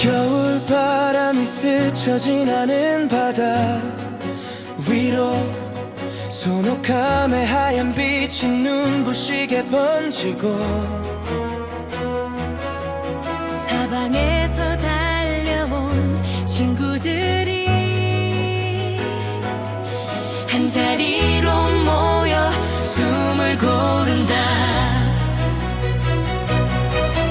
겨울 바람이 스쳐 지나는 바다 위로 소노캄의 하얀 빛이 눈부시게 번지고 사방에서 달려온 친구들이 한자리로 모여 숨을 고른다.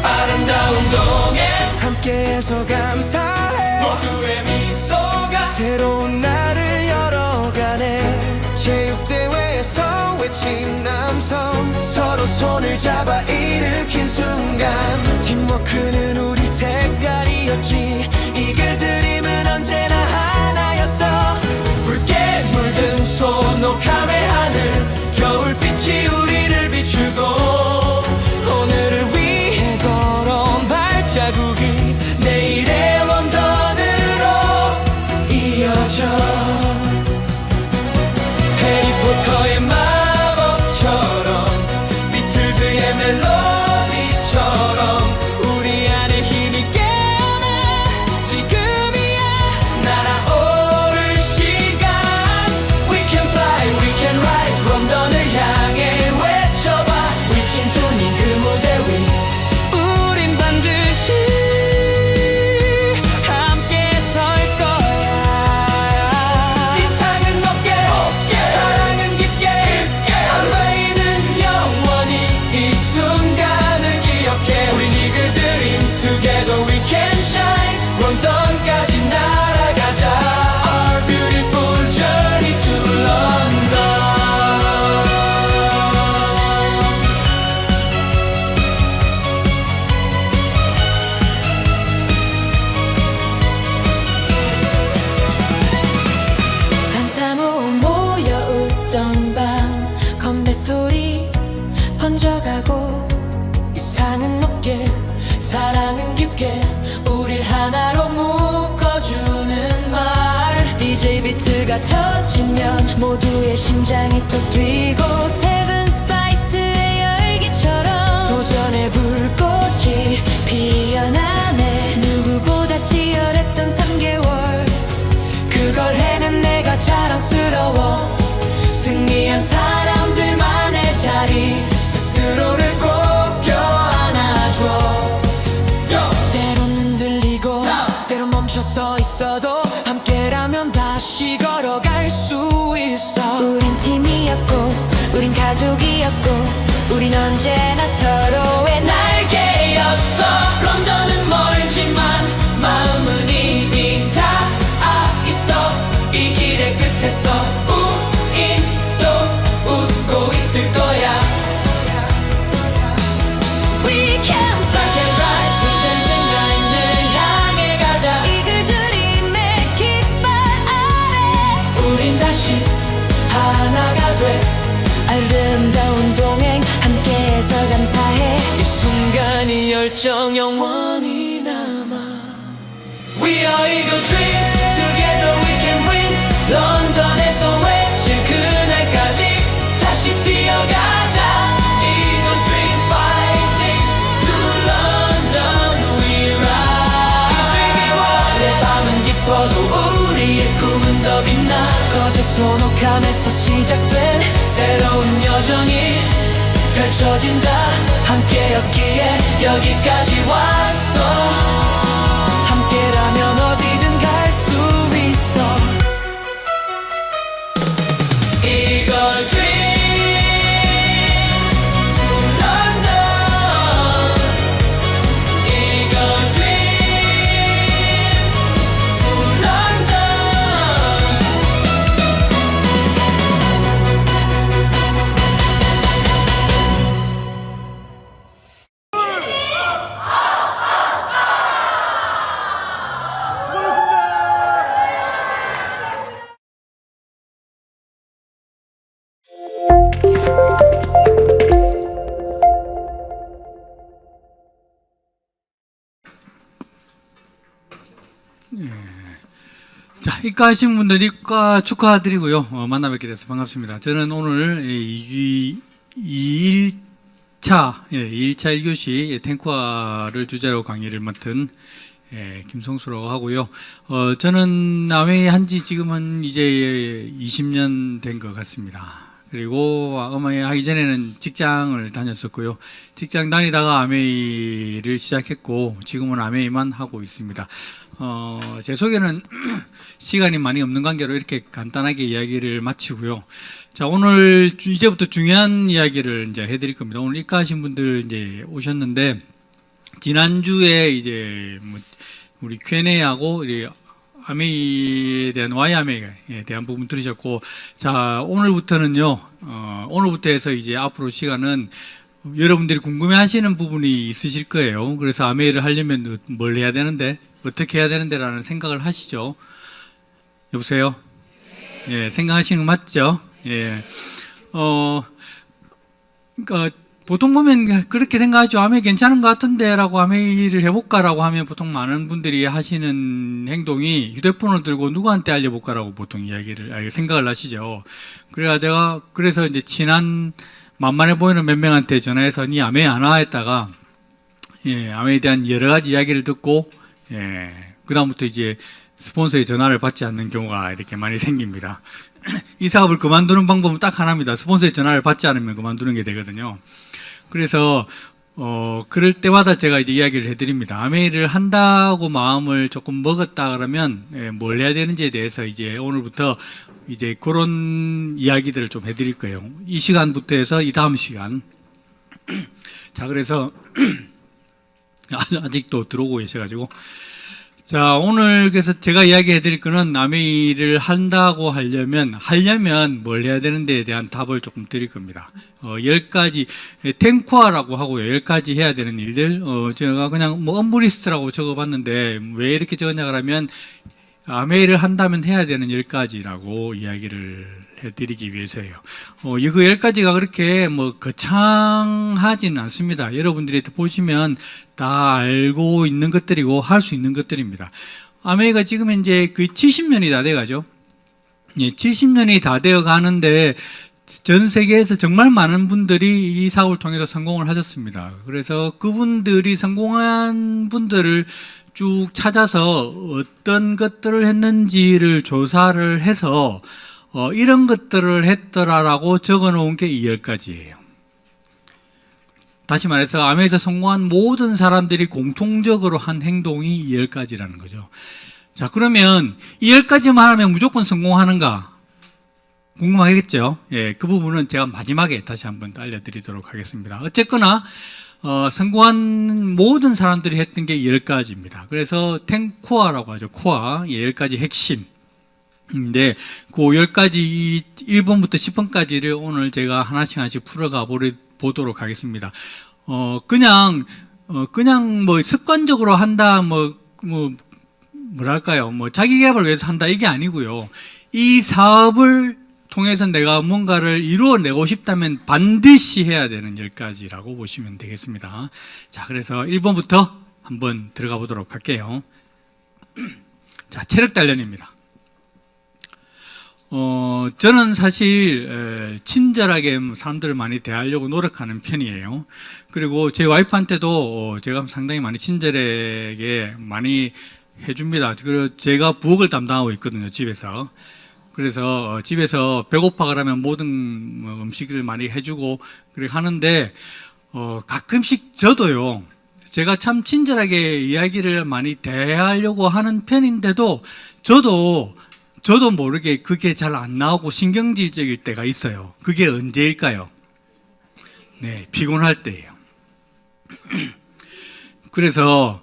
아름다운 동행 함께해서 감사해. 모두의 미소가 새로운 날을 열어가네. 체육대회에서 외친 남성 서로 손을 잡아 일으킨 순간 팀워크는 우리 색깔이었지. 이글 드림은 언제나 하나였어. 붉게 물든 소노캄의 하늘 겨울빛이 우리를 비추고 오늘을 위해 걸어온 발자국이 내일의 런던으로 이어져. 해리포터의 마법처럼 비틀즈의 멜로디처럼 우리 안에 힘이 깨어나. 지금이야 날아오를 시간. We can fly, we can rise. 런던을 향해 외쳐봐. 위친 투님 그 무대 위 우린 반드시 함께 설 거야. 이상은 높게, 사랑은 깊게, 안 보이는 영원히 이 순간을 기억해. 우린 이글 드림 together we can shine. 런던까지 날아가자. Our beautiful journey to London. 삼삼오오 모여 웃던 밤 건배 소리 번져가고 이상은 높게, 사랑은 깊게, 우릴 하나로 묶어주는 말. DJ 비트가 터지면 모두의 심장이 또 뛰고 세븐 스파이스의 열기처럼 도전의 불꽃이 피어나네. 누구보다 치열했던 3개월 그걸 해낸 내가 자랑스러워. 승리한 사람들만의 자리 스스로를 꼭 껴안아줘. 때론 흔들리고 때론 멈춰서 있어도 함께라면 다시 걸어갈 수 있어. 우린 팀이었고 우린 가족이었고 우린 언제나 서로의 날개였어. 런던은 멀지만 마음은 이미 닿아 있어. 이 길의 끝에서 우린 또 웃고 있을 거야. We can I can rise. 언젠가 있는 향해 가자. 이글 드림의 깃발 아래 우린 다시 하나가 돼. 아름다운 동행 함께해서 감사해. 이 순간이 열정 영원히 남아. We are Eagle Dream, together we can win. 런던에서 외칠 그날까지 다시 뛰어가자. Eagle Dream fighting to London we rise. 이 dreamy world 내 밤은 깊어도 우리의 꿈은 더 빛나. 거제 소노캄에서 시작된 새로운 여정이 펼쳐진다. 함께였기에 여기까지 왔어. 함께라면 어디든 갈 수 있어. Eagle Dream to London. Eagle Dream to London. 자, 입가하신 분들 입가 축하드리고요. 만나 뵙게 돼서 반갑습니다. 저는 오늘 2일차 1교시 탱크화를 주제로 강의를 맡은 예, 김성수라고 하고요. 저는 아메이 한지 지금은 이제 20년 된 것 같습니다. 그리고 아메이 하기 전에는 직장을 다녔었고요. 직장 다니다가 아메이를 시작했고 지금은 아메이만 하고 있습니다. 제 소개는 시간이 많이 없는 관계로 이렇게 간단하게 이야기를 마치고요. 자, 오늘 이제부터 중요한 이야기를 이제 해드릴 겁니다. 오늘 입가하신 분들 이제 오셨는데, 지난주에 이제 뭐 우리 Q&A하고 아메이에 대한 Y아메이에 대한 부분 들으셨고, 자, 오늘부터는요, 오늘부터 해서 이제 앞으로 시간은 여러분들이 궁금해 하시는 부분이 있으실 거예요. 그래서 아메이를 하려면 뭘 해야 되는데, 어떻게 해야 되는데 라는 생각을 하시죠. 여보세요? 예, 생각하시는 거 맞죠? 예. 그러니까 보통 보면 그렇게 생각하죠. 아메이 괜찮은 것 같은데 라고 아메이를 해볼까라고 하면 보통 많은 분들이 하시는 행동이 휴대폰을 들고 누구한테 알려볼까라고 보통 생각을 하시죠. 그래서 이제 친한 만만해 보이는 몇 명한테 전화해서 니 아메이 안 와? 했다가, 예, 아메이에 대한 여러 가지 이야기를 듣고, 예, 그다음부터 이제 스폰서의 전화를 받지 않는 경우가 이렇게 많이 생깁니다. 이 사업을 그만두는 방법은 딱 하나입니다. 스폰서의 전화를 받지 않으면 그만두는 게 되거든요. 그래서 그럴 때마다 제가 이제 이야기를 해드립니다. 아메이를 한다고 마음을 조금 먹었다 그러면 뭘 해야 되는지에 대해서 이제 오늘부터 이제 그런 이야기들을 좀 해드릴 거예요. 이 시간부터 해서 이 다음 시간. 자, 그래서 아직도 들어오고 계셔가지고. 자, 오늘 그래서 제가 이야기해 드릴 거는 아메이를 한다고 하려면 뭘 해야 되는데에 대한 답을 조금 드릴 겁니다. 10가지, 탱코아라고 하고요. 10가지 해야 되는 일들. 제가 그냥 뭐 업무리스트라고 적어봤는데 왜 이렇게 적었냐 그러면 아메이를 한다면 해야 되는 10가지라고 이야기를 해드리기 위해서예요. 그 10가지가 그렇게 뭐 거창하지는 않습니다. 여러분들이 보시면 다 알고 있는 것들이고 할 수 있는 것들입니다. 아메이가 지금 이제 그 70년이 다 돼가죠. 예, 70년이 다 되어 가는데 전 세계에서 정말 많은 분들이 이 사업을 통해서 성공을 하셨습니다. 그래서 그분들이 성공한 분들을 쭉 찾아서 어떤 것들을 했는지를 조사를 해서 이런 것들을 했더라라고 적어 놓은 게 이 10가지예요. 다시 말해서 아메이에서 성공한 모든 사람들이 공통적으로 한 행동이 이 10가지라는 거죠. 자, 그러면 이 10가지만 하면 무조건 성공하는가? 궁금하겠죠? 예, 그 부분은 제가 마지막에 다시 한번 알려드리도록 하겠습니다. 어쨌거나 성공한 모든 사람들이 했던 게 10가지입니다. 그래서 탱코아라고 하죠. 코아, 10가지 핵심. 근데 그 10가지 1번부터 10번까지를 오늘 제가 하나씩 풀어가 보도록 하겠습니다. 그냥 뭐 습관적으로 한다, 뭐랄까요. 뭐 자기 개발을 위해서 한다, 이게 아니고요. 이 사업을 통해서 내가 뭔가를 이루어내고 싶다면 반드시 해야 되는 10가지라고 보시면 되겠습니다. 자, 그래서 1번부터 한번 들어가 보도록 할게요. 자, 체력 단련입니다. 저는 사실 친절하게 사람들을 많이 대하려고 노력하는 편이에요. 그리고 제 와이프한테도 제가 상당히 많이 친절하게 많이 해줍니다. 그리고 제가 부엌을 담당하고 있거든요, 집에서. 그래서 집에서 배고파 그러면 모든 음식을 많이 해주고 그렇게 하는데 가끔씩 저도요, 제가 참 친절하게 이야기를 많이 대하려고 하는 편인데도 저도 모르게 그게 잘 안 나오고 신경질적일 때가 있어요. 그게 언제일까요? 네, 피곤할 때예요. 그래서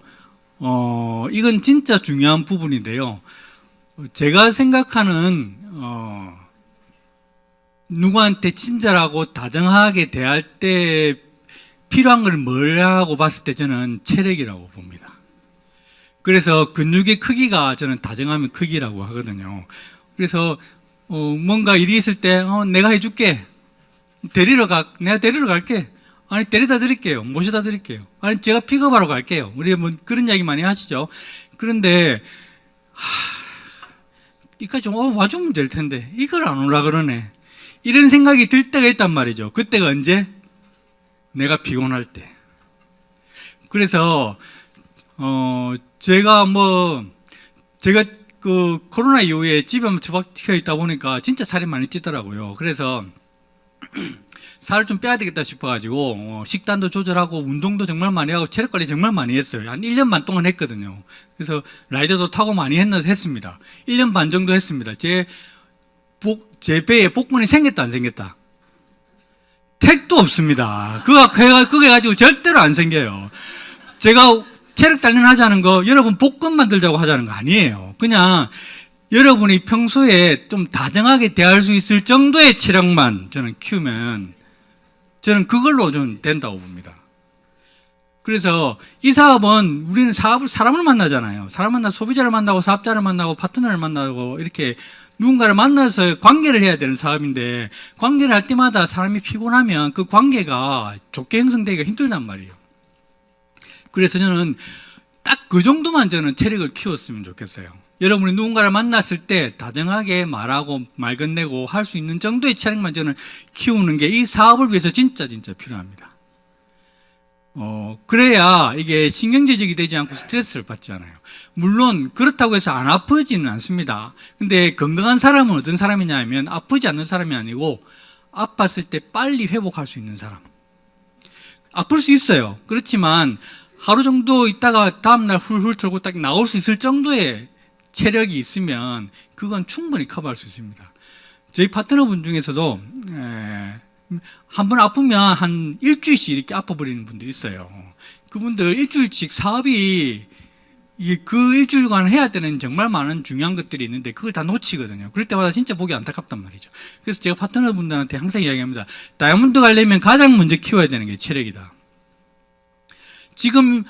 이건 진짜 중요한 부분인데요. 제가 생각하는 누구한테 친절하고 다정하게 대할 때 필요한 걸 뭐라고 봤을 때 저는 체력이라고 봅니다. 그래서 근육의 크기가 저는 다정하면 크기라고 하거든요. 그래서 뭔가 일이 있을 때 내가 해줄게. 내가 데리러 갈게. 아니, 데려다 드릴게요. 모셔다 드릴게요. 아니, 제가 픽업하러 갈게요. 우리 뭐 그런 이야기 많이 하시죠. 그런데 이까 좀 와주면 될 텐데 이걸 안 오라 그러네. 이런 생각이 들 때가 있단 말이죠. 그때가 언제? 내가 피곤할 때. 그래서 제가 그 코로나 이후에 집에만 처박혀 있다 보니까 진짜 살이 많이 찌더라고요. 그래서 살을 좀 빼야 되겠다 싶어가지고 식단도 조절하고 운동도 정말 많이 하고 체력 관리 정말 많이 했어요. 한 1년 반 동안 했거든요. 그래서 라이더도 타고 많이 했습니다. 1년 반 정도 했습니다. 제 배에 복근이 생겼다 안 생겼다? 택도 없습니다. 그게 가지고 절대로 안 생겨요. 제가 체력 단련하자는 거 여러분 복근 만들자고 하자는 거 아니에요. 그냥 여러분이 평소에 좀 다정하게 대할 수 있을 정도의 체력만 저는 키우면 저는 그걸로 좀 된다고 봅니다. 그래서 이 사업은 우리는 사람을 만나잖아요. 사람 만나서 소비자를 만나고 사업자를 만나고 파트너를 만나고 이렇게 누군가를 만나서 관계를 해야 되는 사업인데 관계를 할 때마다 사람이 피곤하면 그 관계가 좋게 형성되기가 힘들단 말이에요. 그래서 저는 딱 그 정도만 저는 체력을 키웠으면 좋겠어요. 여러분이 누군가를 만났을 때 다정하게 말하고 말 건네고 할 수 있는 정도의 체력만 저는 키우는 게 이 사업을 위해서 진짜 필요합니다. 그래야 이게 신경질적이 되지 않고 스트레스를 받지 않아요. 물론 그렇다고 해서 안 아프지는 않습니다. 근데 건강한 사람은 어떤 사람이냐 하면 아프지 않는 사람이 아니고 아팠을 때 빨리 회복할 수 있는 사람. 아플 수 있어요. 그렇지만 하루 정도 있다가 다음날 훌훌 털고 딱 나올 수 있을 정도의 체력이 있으면 그건 충분히 커버할 수 있습니다. 저희 파트너분 중에서도 한 번 아프면 한 일주일씩 이렇게 아파버리는 분들이 있어요. 그분들 일주일씩 사업이 그 일주일간 해야 되는 정말 많은 중요한 것들이 있는데 그걸 다 놓치거든요. 그럴 때마다 진짜 보기 안타깝단 말이죠. 그래서 제가 파트너분들한테 항상 이야기합니다. 다이아몬드 가려면 가장 먼저 키워야 되는 게 체력이다. 지금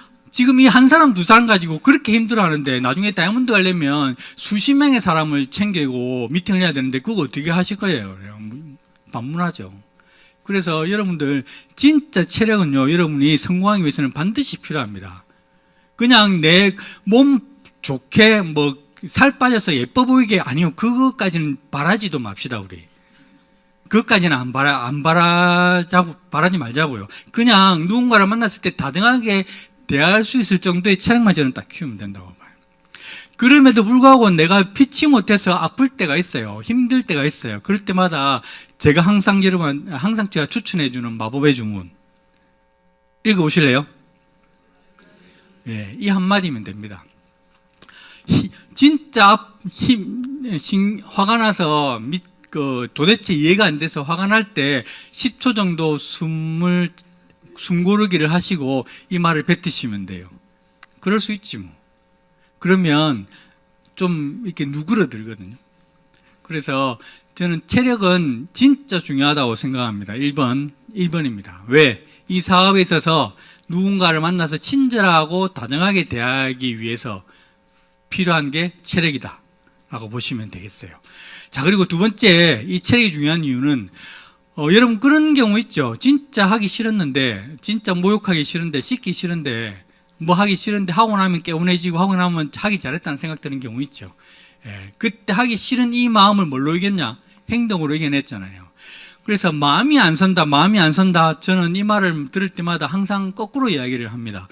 이 한 사람 두 사람 가지고 그렇게 힘들어하는데 나중에 다이아몬드 가려면 수십 명의 사람을 챙기고 미팅을 해야 되는데 그거 어떻게 하실 거예요? 반문하죠. 그래서 여러분들 진짜 체력은요, 여러분이 성공하기 위해서는 반드시 필요합니다. 그냥 내 몸 좋게 살 빠져서 예뻐 보이게 아니요, 그것까지는 바라지도 맙시다 우리. 그것까지는 바라지 말자고요. 그냥 누군가를 만났을 때 다정하게 대할 수 있을 정도의 체력만 저는 딱 키우면 된다고 봐요. 그럼에도 불구하고 내가 피치 못해서 아플 때가 있어요. 힘들 때가 있어요. 그럴 때마다 제가 항상 제가 추천해주는 마법의 주문 읽어보실래요? 이 한마디면 됩니다. 진짜 화가 나서 도대체 이해가 안 돼서 화가 날 때 10초 정도 숨고르기를 하시고 이 말을 뱉으시면 돼요. 그럴 수 있지 뭐. 그러면 좀 이렇게 누그러들거든요. 그래서 저는 체력은 진짜 중요하다고 생각합니다. 1번입니다. 왜? 이 사업에 있어서 누군가를 만나서 친절하고 다정하게 대하기 위해서 필요한 게 체력이다 라고 보시면 되겠어요. 자, 그리고 두 번째, 이 체력이 중요한 이유는 여러분 그런 경우 있죠. 진짜 하기 싫었는데, 진짜 모욕하기 싫은데, 씻기 싫은데, 하기 싫은데 하고 나면 개운해지고 하고 나면 하기 잘했다는 생각 드는 경우 있죠. 그때 하기 싫은 이 마음을 뭘로 이겼냐? 행동으로 이겨냈잖아요. 그래서 마음이 안 선다. 저는 이 말을 들을 때마다 항상 거꾸로 이야기를 합니다.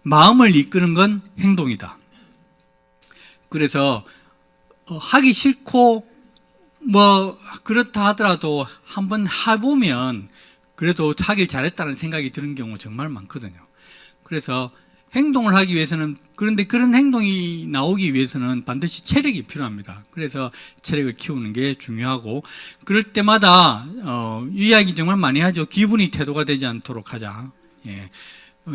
마음을 이끄는 건 행동이다. 그래서 하기 싫고 그렇다 하더라도 한번 해보면 그래도 하길 잘했다는 생각이 드는 경우 정말 많거든요. 그래서 행동을 하기 위해서는, 그런데 그런 행동이 나오기 위해서는 반드시 체력이 필요합니다. 그래서 체력을 키우는 게 중요하고, 그럴 때마다 이 이야기 정말 많이 하죠. 기분이 태도가 되지 않도록 하자.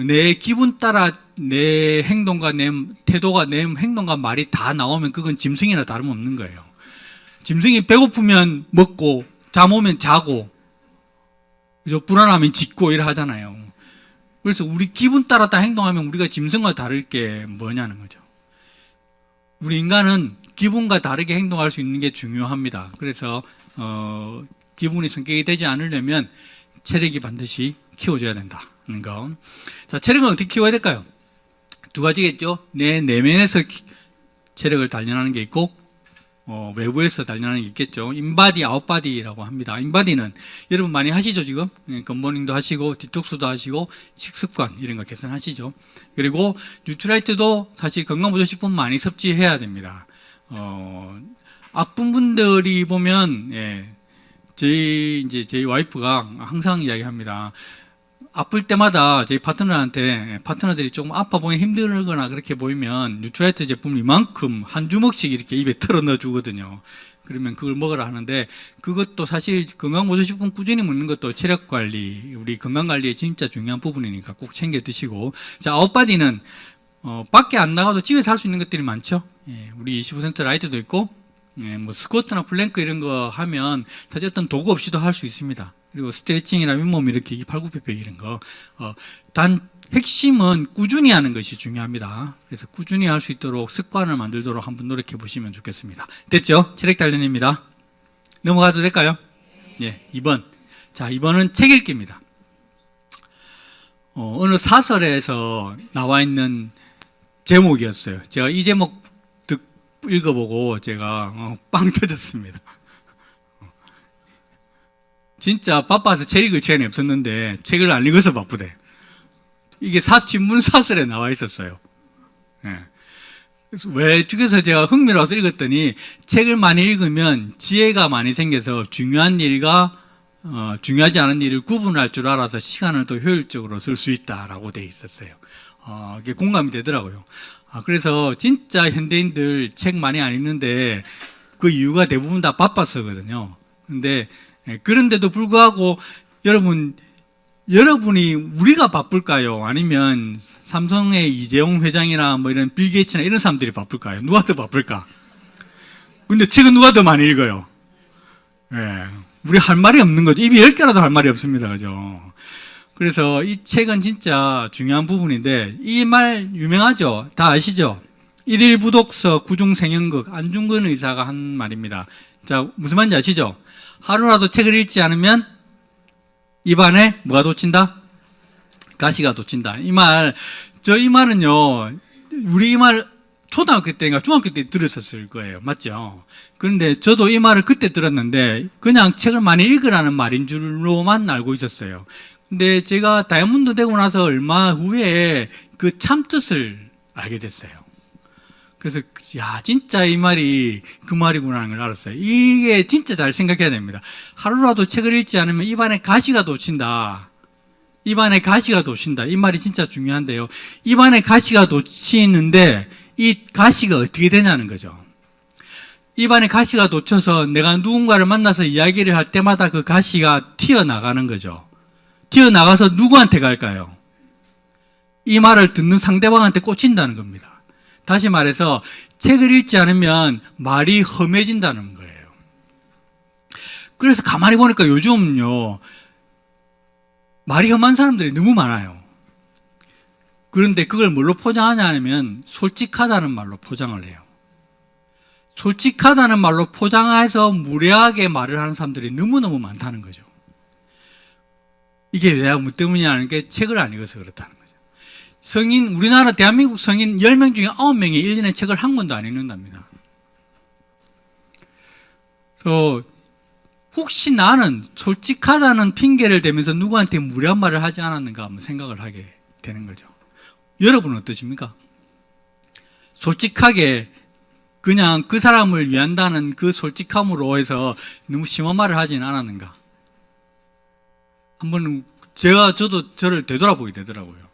내 기분 따라 내 행동과 내 태도가, 내 행동과 말이 다 나오면 그건 짐승이나 다름없는 거예요. 짐승이 배고프면 먹고 잠 오면 자고 불안하면 짖고 이래 하잖아요. 그래서 우리 기분 따라 다 행동하면 우리가 짐승과 다를 게 뭐냐는 거죠. 우리 인간은 기분과 다르게 행동할 수 있는 게 중요합니다. 그래서 기분이 성격이 되지 않으려면 체력이 반드시 키워줘야 된다는 거. 자, 체력은 어떻게 키워야 될까요? 두 가지겠죠. 내 내면에서 체력을 단련하는 게 있고, 외부에서 단련하는 게 있겠죠. 인바디, 아웃바디라고 합니다. 인바디는 여러분 많이 하시죠, 지금? 굿모닝도 하시고, 디톡스도 하시고, 식습관, 이런 거 개선하시죠. 그리고 뉴트라이트도 사실 건강보조식품 많이 섭취해야 됩니다. 아픈 분들이 보면, 저희 와이프가 항상 이야기합니다. 아플 때마다 저희 파트너들이 조금 아파 보이면 힘들거나 그렇게 보이면 뉴트라이트 제품을 이만큼 한 주먹씩 이렇게 입에 털어 넣어 주거든요. 그러면 그걸 먹으라 하는데, 그것도 사실 건강보조식품 꾸준히 먹는 것도 체력 관리, 우리 건강 관리에 진짜 중요한 부분이니까 꼭 챙겨 드시고. 자, 아웃바디는 밖에 안 나가도 집에서 할 수 있는 것들이 많죠. 우리 25% 라이트도 있고, 뭐 스쿼트나 플랭크 이런 거 하면 사실 어떤 도구 없이도 할 수 있습니다. 그리고 스트레칭이나 윗몸 일으키기, 팔굽혀펴기 이런 거. 단 핵심은 꾸준히 하는 것이 중요합니다. 그래서 꾸준히 할 수 있도록 습관을 만들도록 한번 노력해 보시면 좋겠습니다. 됐죠? 체력 단련입니다. 넘어가도 될까요? 예, 2번. 자, 2번은 책 읽기입니다. 어느 사설에서 나와 있는 제목이었어요. 제가 이 제목 읽어보고 제가 빵 터졌습니다. 진짜 바빠서 책 읽을 시간이 없었는데 책을 안 읽어서 바쁘대. 이게 신문 사설에 나와 있었어요. 그래서 그래서 제가 흥미로워서 읽었더니, 책을 많이 읽으면 지혜가 많이 생겨서 중요한 일과 중요하지 않은 일을 구분할 줄 알아서 시간을 더 효율적으로 쓸 수 있다라고 돼 있었어요. 이게 공감이 되더라고요. 그래서 진짜 현대인들 책 많이 안 읽는데 그 이유가 대부분 다 바빠서거든요. 근데 그런데도 불구하고 여러분이 우리가 바쁠까요? 아니면 삼성의 이재용 회장이나 뭐 이런 빌 게이츠나 이런 사람들이 바쁠까요? 누가 더 바쁠까? 근데 책은 누가 더 많이 읽어요? 우리 할 말이 없는 거죠. 입이 10개라도 할 말이 없습니다. 그죠? 그래서 이 책은 진짜 중요한 부분인데, 이 말 유명하죠? 다 아시죠? 일일 부독서 구중 생연극, 안중근 의사가 한 말입니다. 자, 무슨 말인지 아시죠? 하루라도 책을 읽지 않으면 입안에 뭐가 돋친다? 가시가 돋친다. 이 말은요, 우리 이 말 초등학교 때인가 중학교 때 들었었을 거예요. 맞죠? 그런데 저도 이 말을 그때 들었는데 그냥 책을 많이 읽으라는 말인 줄로만 알고 있었어요. 근데 제가 다이아몬드 되고 나서 얼마 후에 그 참뜻을 알게 됐어요. 그래서 진짜 이 말이 그 말이구나 하는 걸 알았어요. 이게 진짜 잘 생각해야 됩니다. 하루라도 책을 읽지 않으면 입안에 가시가 돋친다. 입안에 가시가 돋친다. 이 말이 진짜 중요한데요. 입안에 가시가 돋치는데 이 가시가 어떻게 되냐는 거죠. 입안에 가시가 돋쳐서 내가 누군가를 만나서 이야기를 할 때마다 그 가시가 튀어나가는 거죠. 튀어나가서 누구한테 갈까요? 이 말을 듣는 상대방한테 꽂힌다는 겁니다. 다시 말해서 책을 읽지 않으면 말이 험해진다는 거예요. 그래서 가만히 보니까 요즘요, 말이 험한 사람들이 너무 많아요. 그런데 그걸 뭘로 포장하냐 하면 솔직하다는 말로 포장을 해요. 솔직하다는 말로 포장해서 무례하게 말을 하는 사람들이 너무너무 많다는 거죠. 이게 왜 뭐 때문이냐는 게 책을 안 읽어서 그렇다는 거죠. 우리나라 대한민국 성인 10명 중에 9명이 1년에 책을 한 권도 안 읽는답니다. 혹시 나는 솔직하다는 핑계를 대면서 누구한테 무례한 말을 하지 않았는가 한번 생각을 하게 되는 거죠. 여러분은 어떠십니까? 솔직하게 그냥 그 사람을 위한다는 그 솔직함으로 해서 너무 심한 말을 하지는 않았는가? 한번 저도 저를 되돌아보게 되더라고요.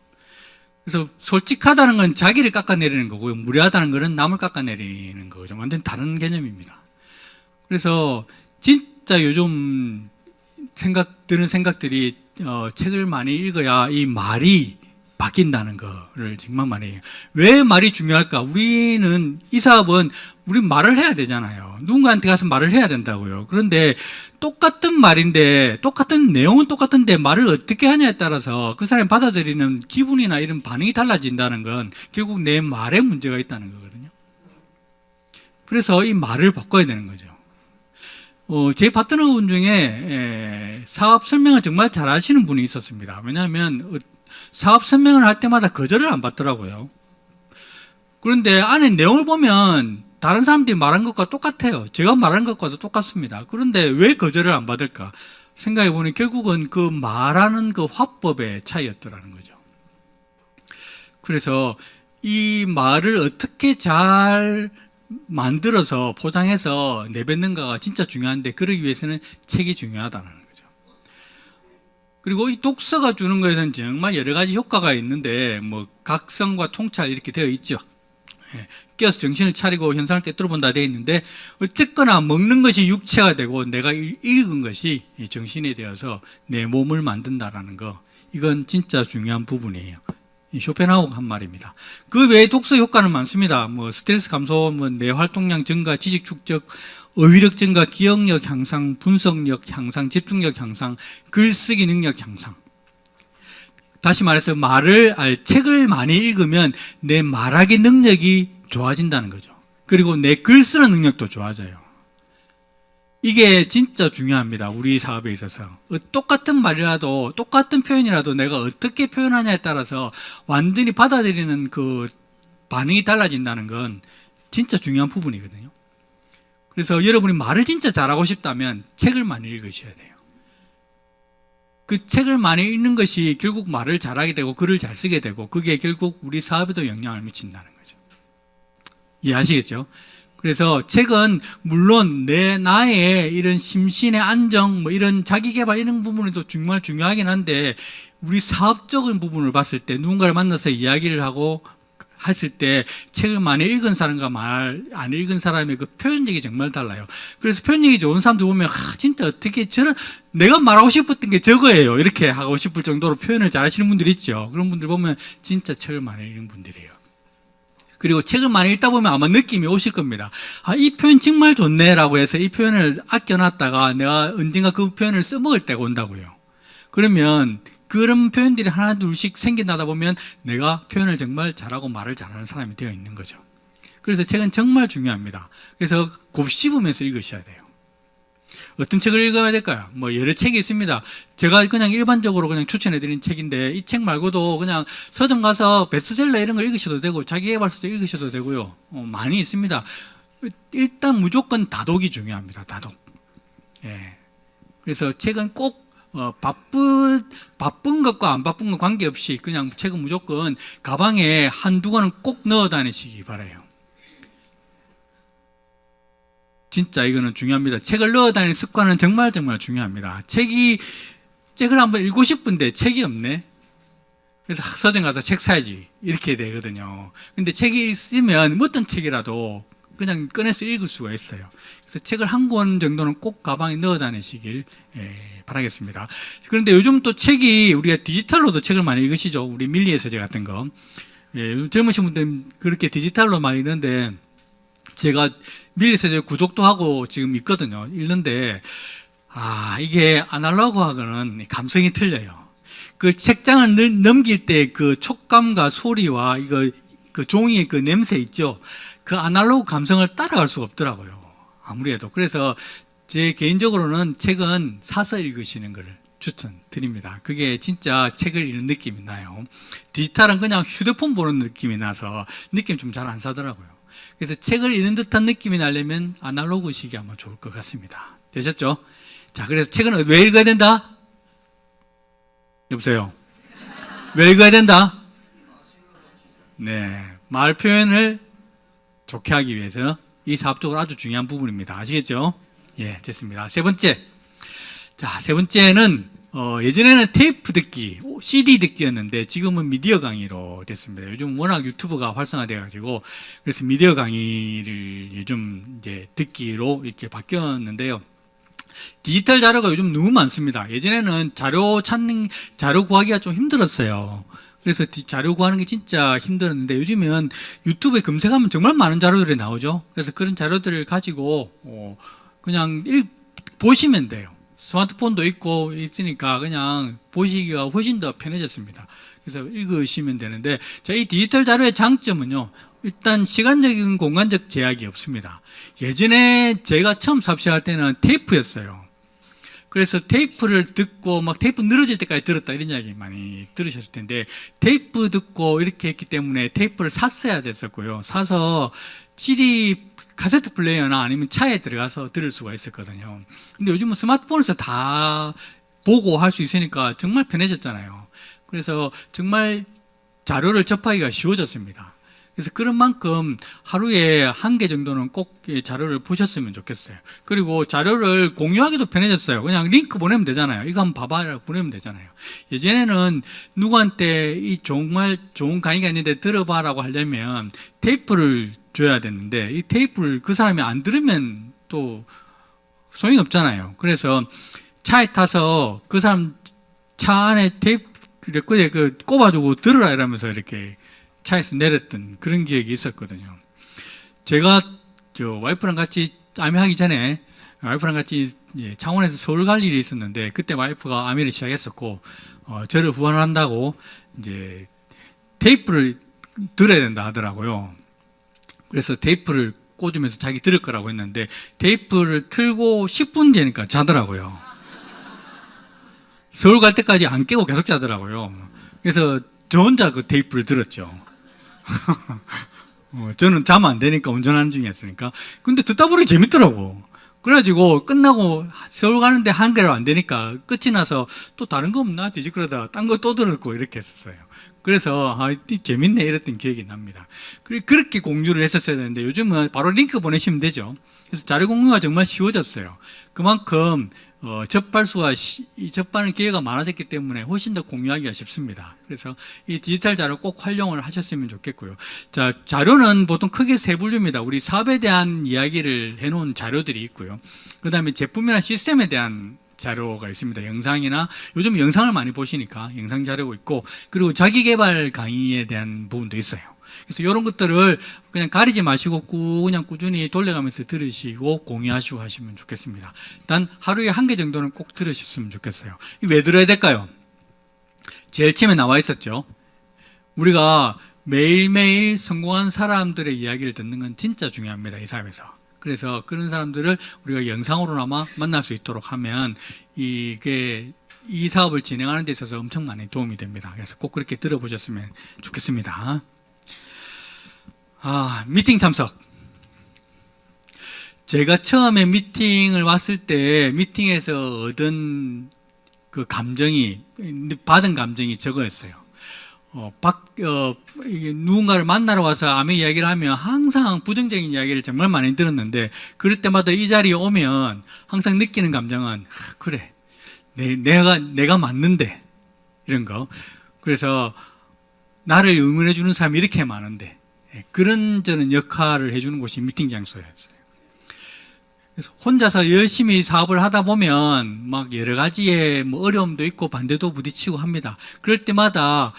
그래서 솔직하다는 건 자기를 깎아내리는 거고요. 무례하다는 것은 남을 깎아내리는 거죠. 완전 다른 개념입니다. 그래서 진짜 요즘 드는 생각들이 책을 많이 읽어야 이 말이 바뀐다는 거를 정말 많이 해요. 왜 말이 중요할까? 이 사업은 우리 말을 해야 되잖아요. 누군가한테 가서 말을 해야 된다고요. 그런데 똑같은 말인데, 똑같은 내용은 똑같은데 말을 어떻게 하냐에 따라서 그 사람이 받아들이는 기분이나 이런 반응이 달라진다는 건 결국 내 말에 문제가 있다는 거거든요. 그래서 이 말을 바꿔야 되는 거죠. 제 파트너분 중에 사업 설명을 정말 잘 하시는 분이 있었습니다. 왜냐하면 사업 설명을 할 때마다 거절을 안 받더라고요. 그런데 안에 내용을 보면 다른 사람들이 말한 것과 똑같아요. 제가 말한 것과도 똑같습니다. 그런데 왜 거절을 안 받을까? 생각해보니 결국은 그 말하는 그 화법의 차이였더라는 거죠. 그래서 이 말을 어떻게 잘 만들어서 포장해서 내뱉는가가 진짜 중요한데, 그러기 위해서는 책이 중요하다는 거죠. 그리고 이 독서가 주는 것에는 정말 여러 가지 효과가 있는데, 뭐 각성과 통찰 이렇게 되어 있죠. 깨어서 정신을 차리고 현상을 꿰뚫어 본다 되어 있는데, 어쨌거나 먹는 것이 육체가 되고 내가 읽은 것이 정신이 되어서 내 몸을 만든다라는 거, 이건 진짜 중요한 부분이에요. 쇼펜하우어가 한 말입니다. 그 외에 독서 효과는 많습니다. 뭐 스트레스 감소, 뭐 뇌 활동량 증가, 지식 축적, 어휘력 증가, 기억력 향상, 분석력 향상, 집중력 향상, 글쓰기 능력 향상. 다시 말해서 책을 많이 읽으면 내 말하기 능력이 좋아진다는 거죠. 그리고 내 글 쓰는 능력도 좋아져요. 이게 진짜 중요합니다. 우리 사업에 있어서. 똑같은 말이라도, 똑같은 표현이라도 내가 어떻게 표현하냐에 따라서 완전히 받아들이는 그 반응이 달라진다는 건 진짜 중요한 부분이거든요. 그래서 여러분이 말을 진짜 잘하고 싶다면 책을 많이 읽으셔야 돼요. 그 책을 많이 읽는 것이 결국 말을 잘하게 되고 글을 잘 쓰게 되고, 그게 결국 우리 사업에도 영향을 미친다는 거죠. 이해하시겠죠? 그래서 책은 물론 나의 이런 심신의 안정, 뭐 이런 자기개발 이런 부분도 정말 중요하긴 한데, 우리 사업적인 부분을 봤을 때 누군가를 만나서 이야기를 하고 했을 때 책을 많이 읽은 사람과 말 안 읽은 사람의 그 표현력이 정말 달라요. 그래서 표현력이 좋은 사람들 보면 진짜 어떻게 내가 말하고 싶었던 게 저거예요, 이렇게 하고 싶을 정도로 표현을 잘 하시는 분들 있죠. 그런 분들 보면 진짜 책을 많이 읽은 분들이에요. 그리고 책을 많이 읽다 보면 아마 느낌이 오실 겁니다. 이 표현 정말 좋네라고 해서 이 표현을 아껴놨다가 내가 언젠가 그 표현을 써먹을 때가 온다고요. 그러면 그런 표현들이 하나 둘씩 생겨나다 보면 내가 표현을 정말 잘하고 말을 잘하는 사람이 되어 있는 거죠. 그래서 책은 정말 중요합니다. 그래서 곱씹으면서 읽으셔야 돼요. 어떤 책을 읽어야 될까요? 뭐 여러 책이 있습니다. 제가 그냥 일반적으로 그냥 추천해드린 책인데, 이 책 말고도 그냥 서점 가서 베스트셀러 이런 걸 읽으셔도 되고 자기계발서도 읽으셔도 되고요. 많이 있습니다. 일단 무조건 다독이 중요합니다. 다독. 예. 그래서 책은 꼭 바쁜 것과 안 바쁜 것 관계없이 그냥 책은 무조건 가방에 한두 권은 꼭 넣어 다니시기 바라요. 진짜 이거는 중요합니다. 책을 넣어 다니는 습관은 정말 중요합니다. 책을 한번 읽고 싶은데 책이 없네. 그래서 서점 가서 책 사야지, 이렇게 되거든요. 근데 책이 있으면 어떤 책이라도 그냥 꺼내서 읽을 수가 있어요. 그래서 책을 한 권 정도는 꼭 가방에 넣어 다니시길 바라겠습니다. 그런데 요즘 또 책이, 우리가 디지털로도 책을 많이 읽으시죠. 우리 밀리의 서재 같은 거. 젊으신 분들은 그렇게 디지털로 많이 읽는데, 제가 밀리의 서재 구독도 하고 지금 있거든요. 읽는데 이게 아날로그하고는 감성이 틀려요. 그 책장을 넘길 때 그 촉감과 소리와 그 종이의 그 냄새 있죠. 그 아날로그 감성을 따라갈 수가 없더라고요. 아무래도. 그래서 제 개인적으로는 책은 사서 읽으시는 걸 추천드립니다. 그게 진짜 책을 읽는 느낌이 나요. 디지털은 그냥 휴대폰 보는 느낌이 나서 느낌 좀 잘 안 사더라고요. 그래서 책을 읽는 듯한 느낌이 나려면 아날로그식이 아마 좋을 것 같습니다. 되셨죠? 자, 그래서 책은 왜 읽어야 된다? 여보세요? 왜 읽어야 된다? 네. 말 표현을 좋게 하기 위해서 이 사업적으로 아주 중요한 부분입니다. 아시겠죠? 예, 됐습니다. 세 번째. 자, 세 번째는 예전에는 테이프 듣기, CD 듣기였는데 지금은 미디어 강의로 됐습니다. 요즘 워낙 유튜브가 활성화돼가지고 그래서 미디어 강의를 요즘 이제 듣기로 이렇게 바뀌었는데요. 디지털 자료가 요즘 너무 많습니다. 예전에는 자료 구하기가 좀 힘들었어요. 그래서 자료 구하는 게 진짜 힘들었는데 요즘은 유튜브에 검색하면 정말 많은 자료들이 나오죠. 그래서 그런 자료들을 가지고 그냥 보시면 돼요. 스마트폰도 있고 있으니까 그냥 보시기가 훨씬 더 편해졌습니다. 그래서 읽으시면 되는데, 자, 이 디지털 자료의 장점은요, 일단 시간적인 공간적 제약이 없습니다. 예전에 제가 처음 사업 시작할 때는 테이프였어요. 그래서 테이프를 듣고 막 테이프 늘어질 때까지 들었다, 이런 이야기 많이 들으셨을 텐데, 테이프 듣고 이렇게 했기 때문에 테이프를 샀어야 됐었고요. 사서 CD 카세트 플레이어나 아니면 차에 들어가서 들을 수가 있었거든요. 근데 요즘은 스마트폰에서 다 보고 할 수 있으니까 정말 편해졌잖아요. 그래서 정말 자료를 접하기가 쉬워졌습니다. 그래서 그런 만큼 하루에 1개 정도는 꼭 자료를 보셨으면 좋겠어요. 그리고 자료를 공유하기도 편해졌어요. 그냥 링크 보내면 되잖아요. 이거 한번 봐봐라 보내면 되잖아요. 예전에는 누구한테 이 정말 좋은 강의가 있는데 들어봐라고 하려면 테이프를 줘야 됐는데 이 테이프를 그 사람이 안 들으면 또 소용이 없잖아요. 그래서 차에 타서 그 사람 차 안에 테이프 레코드에 꼽아주고 들으라 이러면서 이렇게 차에서 내렸던 그런 기억이 있었거든요. 제가 와이프랑 같이 아미하기 전에 와이프랑 같이 창원에서 서울 갈 일이 있었는데 그때 와이프가 아미를 시작했었고 저를 후원한다고 이제 테이프를 들어야 된다 하더라고요. 그래서 테이프를 꽂으면서 자기 들을 거라고 했는데 테이프를 틀고 10분 되니까 자더라고요. 서울 갈 때까지 안 깨고 계속 자더라고요. 그래서 저 혼자 그 테이프를 들었죠. 저는 자면 안 되니까 운전하는 중이었으니까. 근데 듣다 보니 재밌더라고. 그래가지고 끝나고 서울 가는데 1개로 안 되니까 끝이 나서 또 다른 거 없나? 뒤집그러다가 딴 거 또 들었고 이렇게 했었어요. 그래서 재밌네 이랬던 기억이 납니다. 그렇게 공유를 했었어야 되는데 요즘은 바로 링크 보내시면 되죠. 그래서 자료 공유가 정말 쉬워졌어요. 그만큼 접하는 기회가 많아졌기 때문에 훨씬 더 공유하기가 쉽습니다. 그래서 이 디지털 자료 꼭 활용을 하셨으면 좋겠고요. 자, 자료는 보통 크게 세 분류입니다. 우리 사업에 대한 이야기를 해놓은 자료들이 있고요. 그 다음에 제품이나 시스템에 대한 자료가 있습니다. 영상이나 요즘 영상을 많이 보시니까 영상 자료가 있고 그리고 자기 개발 강의에 대한 부분도 있어요. 그래서 이런 것들을 그냥 가리지 마시고 그냥 꾸준히 돌려가면서 들으시고 공유하시고 하시면 좋겠습니다. 단 하루에 1개 정도는 꼭 들으셨으면 좋겠어요. 왜 들어야 될까요? 제일 처음에 나와 있었죠. 우리가 매일매일 성공한 사람들의 이야기를 듣는 건 진짜 중요합니다. 이 사업에서. 그래서 그런 사람들을 우리가 영상으로나마 만날 수 있도록 하면 이게 이 사업을 진행하는 데 있어서 엄청 많이 도움이 됩니다. 그래서 꼭 그렇게 들어보셨으면 좋겠습니다. 미팅 참석. 제가 처음에 미팅을 왔을 때 미팅에서 얻은 그 감정이, 받은 감정이 저거였어요. 누군가를 만나러 와서 아메 이야기를 하면 항상 부정적인 이야기를 정말 많이 들었는데 그럴 때마다 이 자리에 오면 항상 느끼는 감정은 그래 내가 맞는데 이런 거. 그래서 나를 응원해 주는 사람이 이렇게 많은데 그런 저는 역할을 해주는 곳이 미팅 장소였어요. 그래서 혼자서 열심히 사업을 하다 보면 막 여러 가지의 뭐 어려움도 있고 반대도 부딪히고 합니다. 그럴 때마다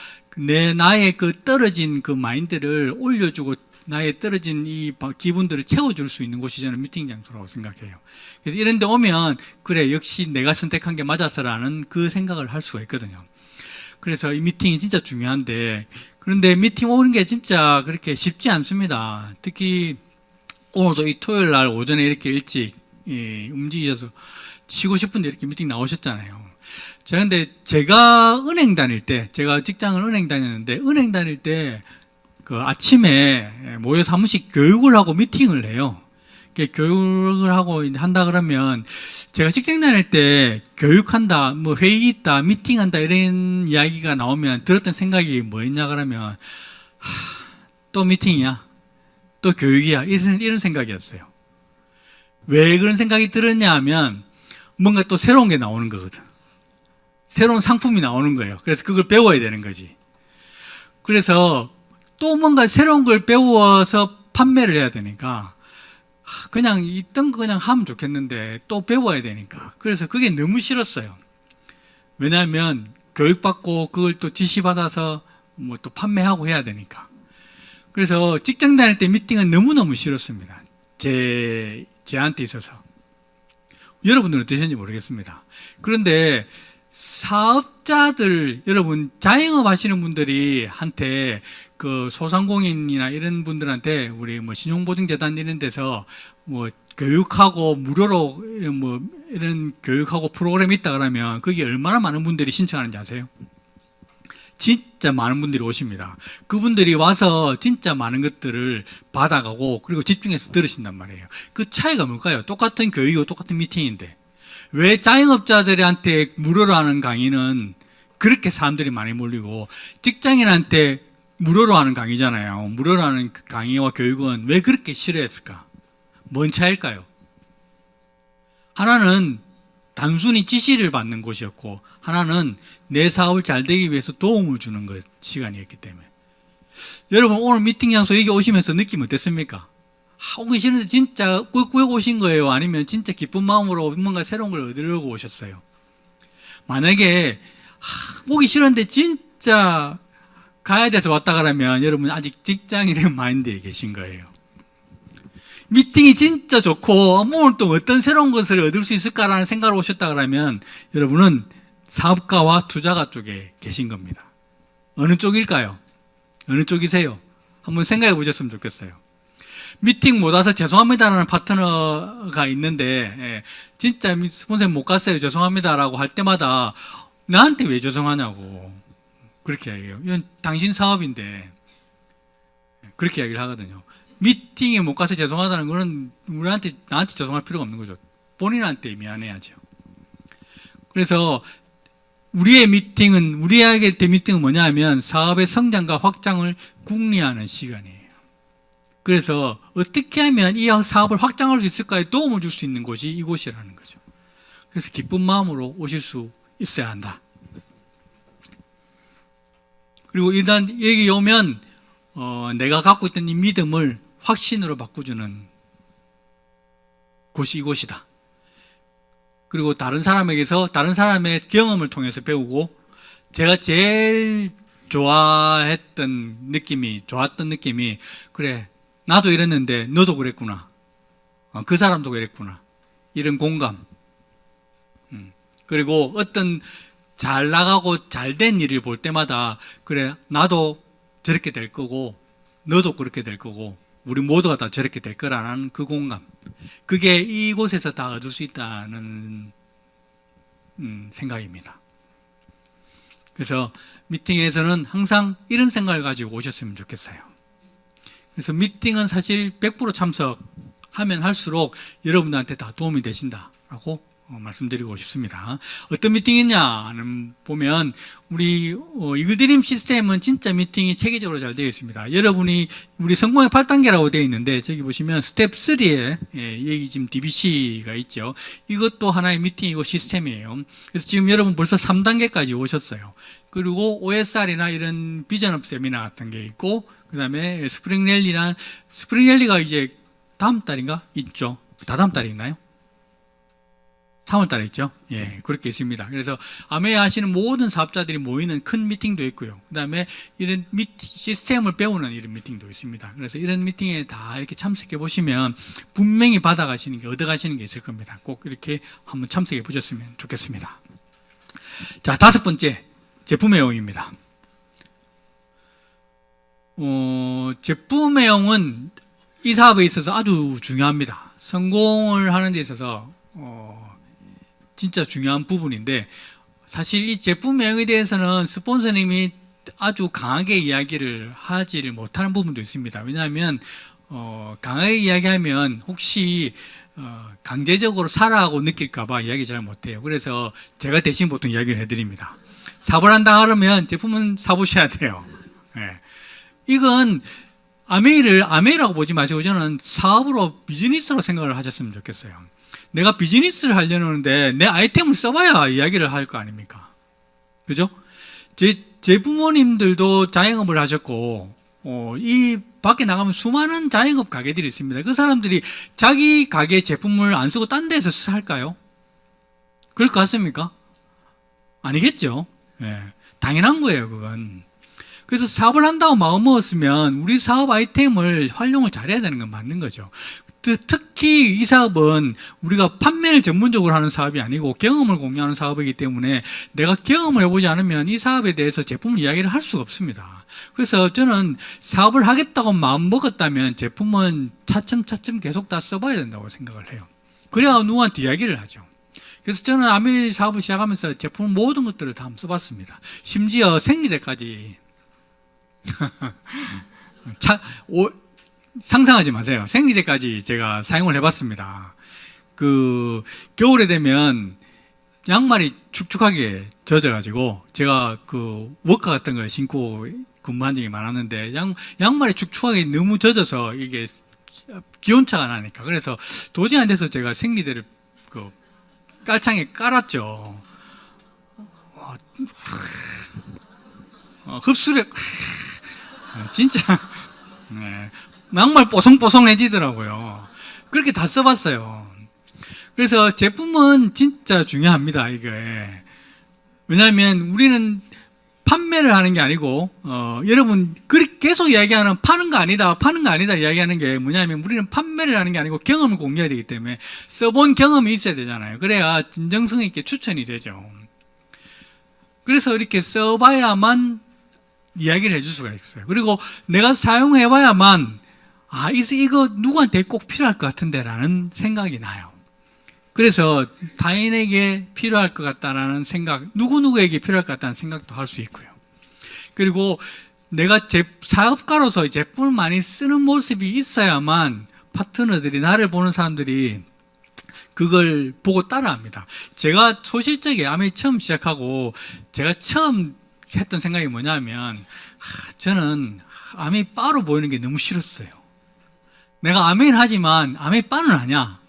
나의 그 떨어진 그 마인드를 올려주고 나의 떨어진 이 기분들을 채워줄 수 있는 곳이 저는 미팅 장소라고 생각해요. 그래서 이런 데 오면 그래 역시 내가 선택한 게 맞았어라는 그 생각을 할 수가 있거든요. 그래서 이 미팅이 진짜 중요한데 그런데 미팅 오는 게 진짜 그렇게 쉽지 않습니다. 특히 오늘도 이 토요일 날 오전에 이렇게 일찍 움직이셔서 쉬고 싶은데 이렇게 미팅 나오셨잖아요. 제가 은행 다닐 때, 제가 직장을 은행 다녔는데, 은행 다닐 때, 그 아침에 모여서 한 번씩 교육을 하고 미팅을 해요. 교육을 하고 한다 그러면, 제가 직장 다닐 때 교육한다, 뭐 회의 있다, 미팅한다, 이런 이야기가 나오면 들었던 생각이 뭐였냐 그러면, 또 미팅이야. 또 교육이야. 이런 생각이었어요. 왜 그런 생각이 들었냐 하면, 뭔가 또 새로운 게 나오는 거거든. 새로운 상품이 나오는 거예요. 그래서 그걸 배워야 되는 거지. 그래서 또 뭔가 새로운 걸 배워서 판매를 해야 되니까 그냥 있던 거 그냥 하면 좋겠는데 또 배워야 되니까. 그래서 그게 너무 싫었어요. 왜냐하면 교육받고 그걸 또 지시받아서 뭐 또 판매하고 해야 되니까. 그래서 직장 다닐 때 미팅은 너무너무 싫었습니다. 제한테 있어서. 여러분들은 어떠셨는지 모르겠습니다. 그런데 사업자들, 여러분, 자영업 하시는 분들이 한테 그 소상공인이나 이런 분들한테 우리 뭐 신용보증재단 이런 데서 뭐 교육하고 무료로 뭐 이런 교육하고 프로그램이 있다 그러면 그게 얼마나 많은 분들이 신청하는지 아세요? 진짜 많은 분들이 오십니다. 그분들이 와서 진짜 많은 것들을 받아가고 그리고 집중해서 들으신단 말이에요. 그 차이가 뭘까요? 똑같은 교육이고 똑같은 미팅인데 왜 자영업자들한테 무료로 하는 강의는 그렇게 사람들이 많이 몰리고 직장인한테 무료로 하는 강의잖아요. 무료로 하는 그 강의와 교육은 왜 그렇게 싫어했을까? 뭔 차이일까요? 하나는 단순히 지시를 받는 곳이었고 하나는 내 사업을 잘 되기 위해서 도움을 주는 것 시간이었기 때문에. 여러분 오늘 미팅 장소 여기 오시면서 느낌 어땠습니까? 오기 싫은데 진짜 꾹꾹 오신 거예요? 아니면 진짜 기쁜 마음으로 뭔가 새로운 걸 얻으려고 오셨어요? 만약에 오기 싫은데 진짜 가야 돼서 왔다 그러면 여러분 아직 직장인의 마인드에 계신 거예요. 미팅이 진짜 좋고 오늘 또 어떤 새로운 것을 얻을 수 있을까라는 생각으로 오셨다 그러면 여러분은 사업가와 투자가 쪽에 계신 겁니다. 어느 쪽일까요? 어느 쪽이세요? 한번 생각해 보셨으면 좋겠어요. 미팅 못 와서 죄송합니다라는 파트너가 있는데 진짜 선생님 못 갔어요 죄송합니다라고 할 때마다 나한테 왜 죄송하냐고 그렇게 얘기해요. 이건 당신 사업인데 그렇게 이야기를 하거든요. 미팅에 못 가서 죄송하다는 거는 나한테 죄송할 필요가 없는 거죠. 본인한테 미안해야죠. 그래서 우리에게 미팅은 뭐냐 하면 사업의 성장과 확장을 궁리하는 시간이에요. 그래서 어떻게 하면 이 사업을 확장할 수 있을까에 도움을 줄 수 있는 곳이 이곳이라는 거죠. 그래서 기쁜 마음으로 오실 수 있어야 한다. 그리고 일단 여기 오면 내가 갖고 있던 이 믿음을 확신으로 바꿔주는 곳이 이곳이다. 그리고 다른 사람의 경험을 통해서 배우고 제가 제일 좋았던 느낌이 그래 나도 이랬는데 너도 그랬구나. 그 사람도 그랬구나. 이런 공감. 그리고 어떤 잘 나가고 잘 된 일을 볼 때마다 그래 나도 저렇게 될 거고 너도 그렇게 될 거고 우리 모두가 다 저렇게 될 거라는 그 공감. 그게 이곳에서 다 얻을 수 있다는 생각입니다. 그래서 미팅에서는 항상 이런 생각을 가지고 오셨으면 좋겠어요. 그래서 미팅은 사실 100% 참석하면 할수록 여러분들한테 다 도움이 되신다라고 말씀드리고 싶습니다. 어떤 미팅이냐는 보면 우리 이글드림 시스템은 진짜 미팅이 체계적으로 잘 되어 있습니다. 우리 성공의 8단계라고 되어 있는데 저기 보시면 스텝 3에 여기 지금 DBC가 있죠. 이것도 하나의 미팅이고 시스템이에요. 그래서 지금 여러분 벌써 3단계까지 오셨어요. 그리고 OSR이나 이런 비전업 세미나 같은 게 있고 그 다음에 스프링랠리가 이제 다음 달인가? 있죠. 다다음 달에 있나요? 3월 달에 있죠. 예, 그렇게 있습니다. 그래서 아메이 하시는 모든 사업자들이 모이는 큰 미팅도 있고요. 그 다음에 이런 시스템을 배우는 이런 미팅도 있습니다. 그래서 이런 미팅에 다 이렇게 참석해 보시면 분명히 얻어가시는 게 있을 겁니다. 꼭 이렇게 한번 참석해 보셨으면 좋겠습니다. 자, 5번째, 제품 애용입니다. 제품 애용은 이 사업에 있어서 아주 중요합니다. 성공을 하는 데 있어서 진짜 중요한 부분인데 사실 이 제품 애용에 대해서는 스폰서님이 아주 강하게 이야기를 하지를 못하는 부분도 있습니다. 왜냐하면 강하게 이야기하면 혹시 강제적으로 사라고 느낄까 봐 이야기 잘 못해요. 그래서 제가 대신 보통 이야기를 해드립니다. 사업을 한다 하면 제품은 사보셔야 돼요. 네. 이건 아메이라고 보지 마시고 저는 사업으로 비즈니스로 생각을 하셨으면 좋겠어요. 내가 비즈니스를 하려는데 내 아이템을 써봐야 이야기를 할 거 아닙니까? 그죠? 제 부모님들도 자영업을 하셨고, 이 밖에 나가면 수많은 자영업 가게들이 있습니다. 그 사람들이 자기 가게 제품을 안 쓰고 딴 데서 살까요? 그럴 것 같습니까? 아니겠죠? 예, 당연한 거예요, 그건. 그래서 사업을 한다고 마음먹었으면 우리 사업 아이템을 활용을 잘해야 되는 건 맞는 거죠. 특히 이 사업은 우리가 판매를 전문적으로 하는 사업이 아니고 경험을 공유하는 사업이기 때문에 내가 경험을 해보지 않으면 이 사업에 대해서 제품을 이야기를 할 수가 없습니다. 그래서 저는 사업을 하겠다고 마음먹었다면 제품은 차츰차츰 계속 다 써봐야 된다고 생각을 해요. 그래야 누구한테 이야기를 하죠. 그래서 저는 아메이 사업을 시작하면서 제품 모든 것들을 다 한번 써봤습니다. 심지어 생리대까지. 상상하지 마세요. 생리대까지 제가 사용을 해봤습니다. 그 겨울에 되면 양말이 축축하게 젖어가지고 제가 그 워커 같은 걸 신고 근무한 적이 많았는데 양말이 축축하게 너무 젖어서 이게 기온차가 나니까 그래서 도저히 안 돼서 제가 생리대를 그 깔창에 깔았죠. 흡수력 진짜 네. 양말 뽀송뽀송해지더라고요. 그렇게 다 써봤어요. 그래서 제품은 진짜 중요합니다. 이게 왜냐하면 우리는 판매를 하는 게 아니고 여러분 계속 이야기하는 파는 거 아니다 이야기하는 게 뭐냐면 우리는 판매를 하는 게 아니고 경험을 공유해야 되기 때문에 써본 경험이 있어야 되잖아요. 그래야 진정성 있게 추천이 되죠. 그래서 이렇게 써봐야만 이야기를 해줄 수가 있어요. 그리고 내가 사용해봐야만 이거 누구한테 꼭 필요할 것 같은데 라는 생각이 나요. 그래서 타인에게 필요할 것 같다라는 생각, 누구누구에게 필요할 것 같다는 생각도 할 수 있고요. 그리고 내가 사업가로서 제품을 많이 쓰는 모습이 있어야만 파트너들이, 나를 보는 사람들이 그걸 보고 따라합니다. 제가 소실적에 아메이 처음 시작하고 제가 처음 했던 생각이 뭐냐면 저는 아메이 바로 보이는 게 너무 싫었어요. 내가 아메이는 하지만 아메이 바는 아니야.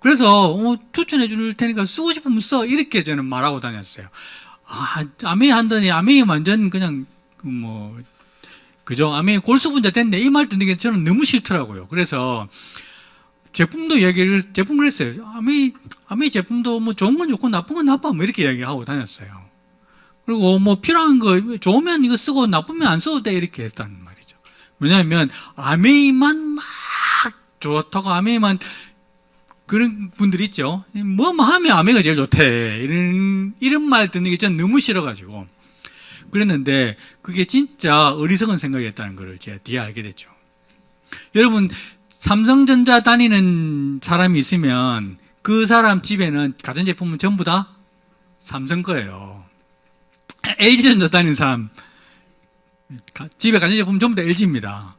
그래서 추천해 줄 테니까 쓰고 싶으면 써 이렇게 저는 말하고 다녔어요. 아메이 한다니 아메이 완전 그냥 그죠? 아메이 골수분자 됐네 이 말 듣는 게 저는 너무 싫더라고요. 그래서 제품 그랬어요. 아메이 제품도 뭐 좋은 건 좋고 나쁜 건 나빠 뭐 이렇게 이야기하고 다녔어요. 그리고 뭐 필요한 거 좋으면 이거 쓰고 나쁘면 안 써도 돼 이렇게 했단 말이죠. 왜냐하면 아메이만 막 좋다고 아메이만 그런 분들이 있죠. 뭐 하면 아메이가 제일 좋대 이런 말 듣는 게 전 너무 싫어가지고 그랬는데 그게 진짜 어리석은 생각이었다는 걸 제가 뒤에 알게 됐죠. 여러분 삼성전자 다니는 사람이 있으면 그 사람 집에는 가전제품은 전부 다 삼성 거예요. LG전자 다니는 사람 집에 가전제품 전부 다 LG입니다.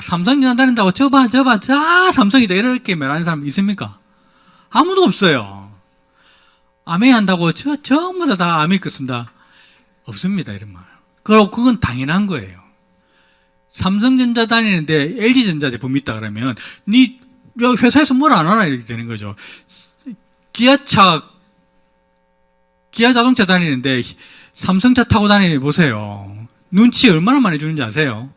삼성전자 다닌다고 저봐 삼성이다 이렇게 말하는 사람 있습니까? 아무도 없어요. 아메이 한다고 전부 다 아메이 거 쓴다 없습니다. 이런 말. 그리고 그건 당연한 거예요. 삼성전자 다니는데 LG전자 제품이 있다 그러면 니 회사에서 뭘 안 하나 이렇게 되는 거죠. 기아 자동차 다니는데 삼성차 타고 다니는 보세요. 눈치 얼마나 많이 주는지 아세요?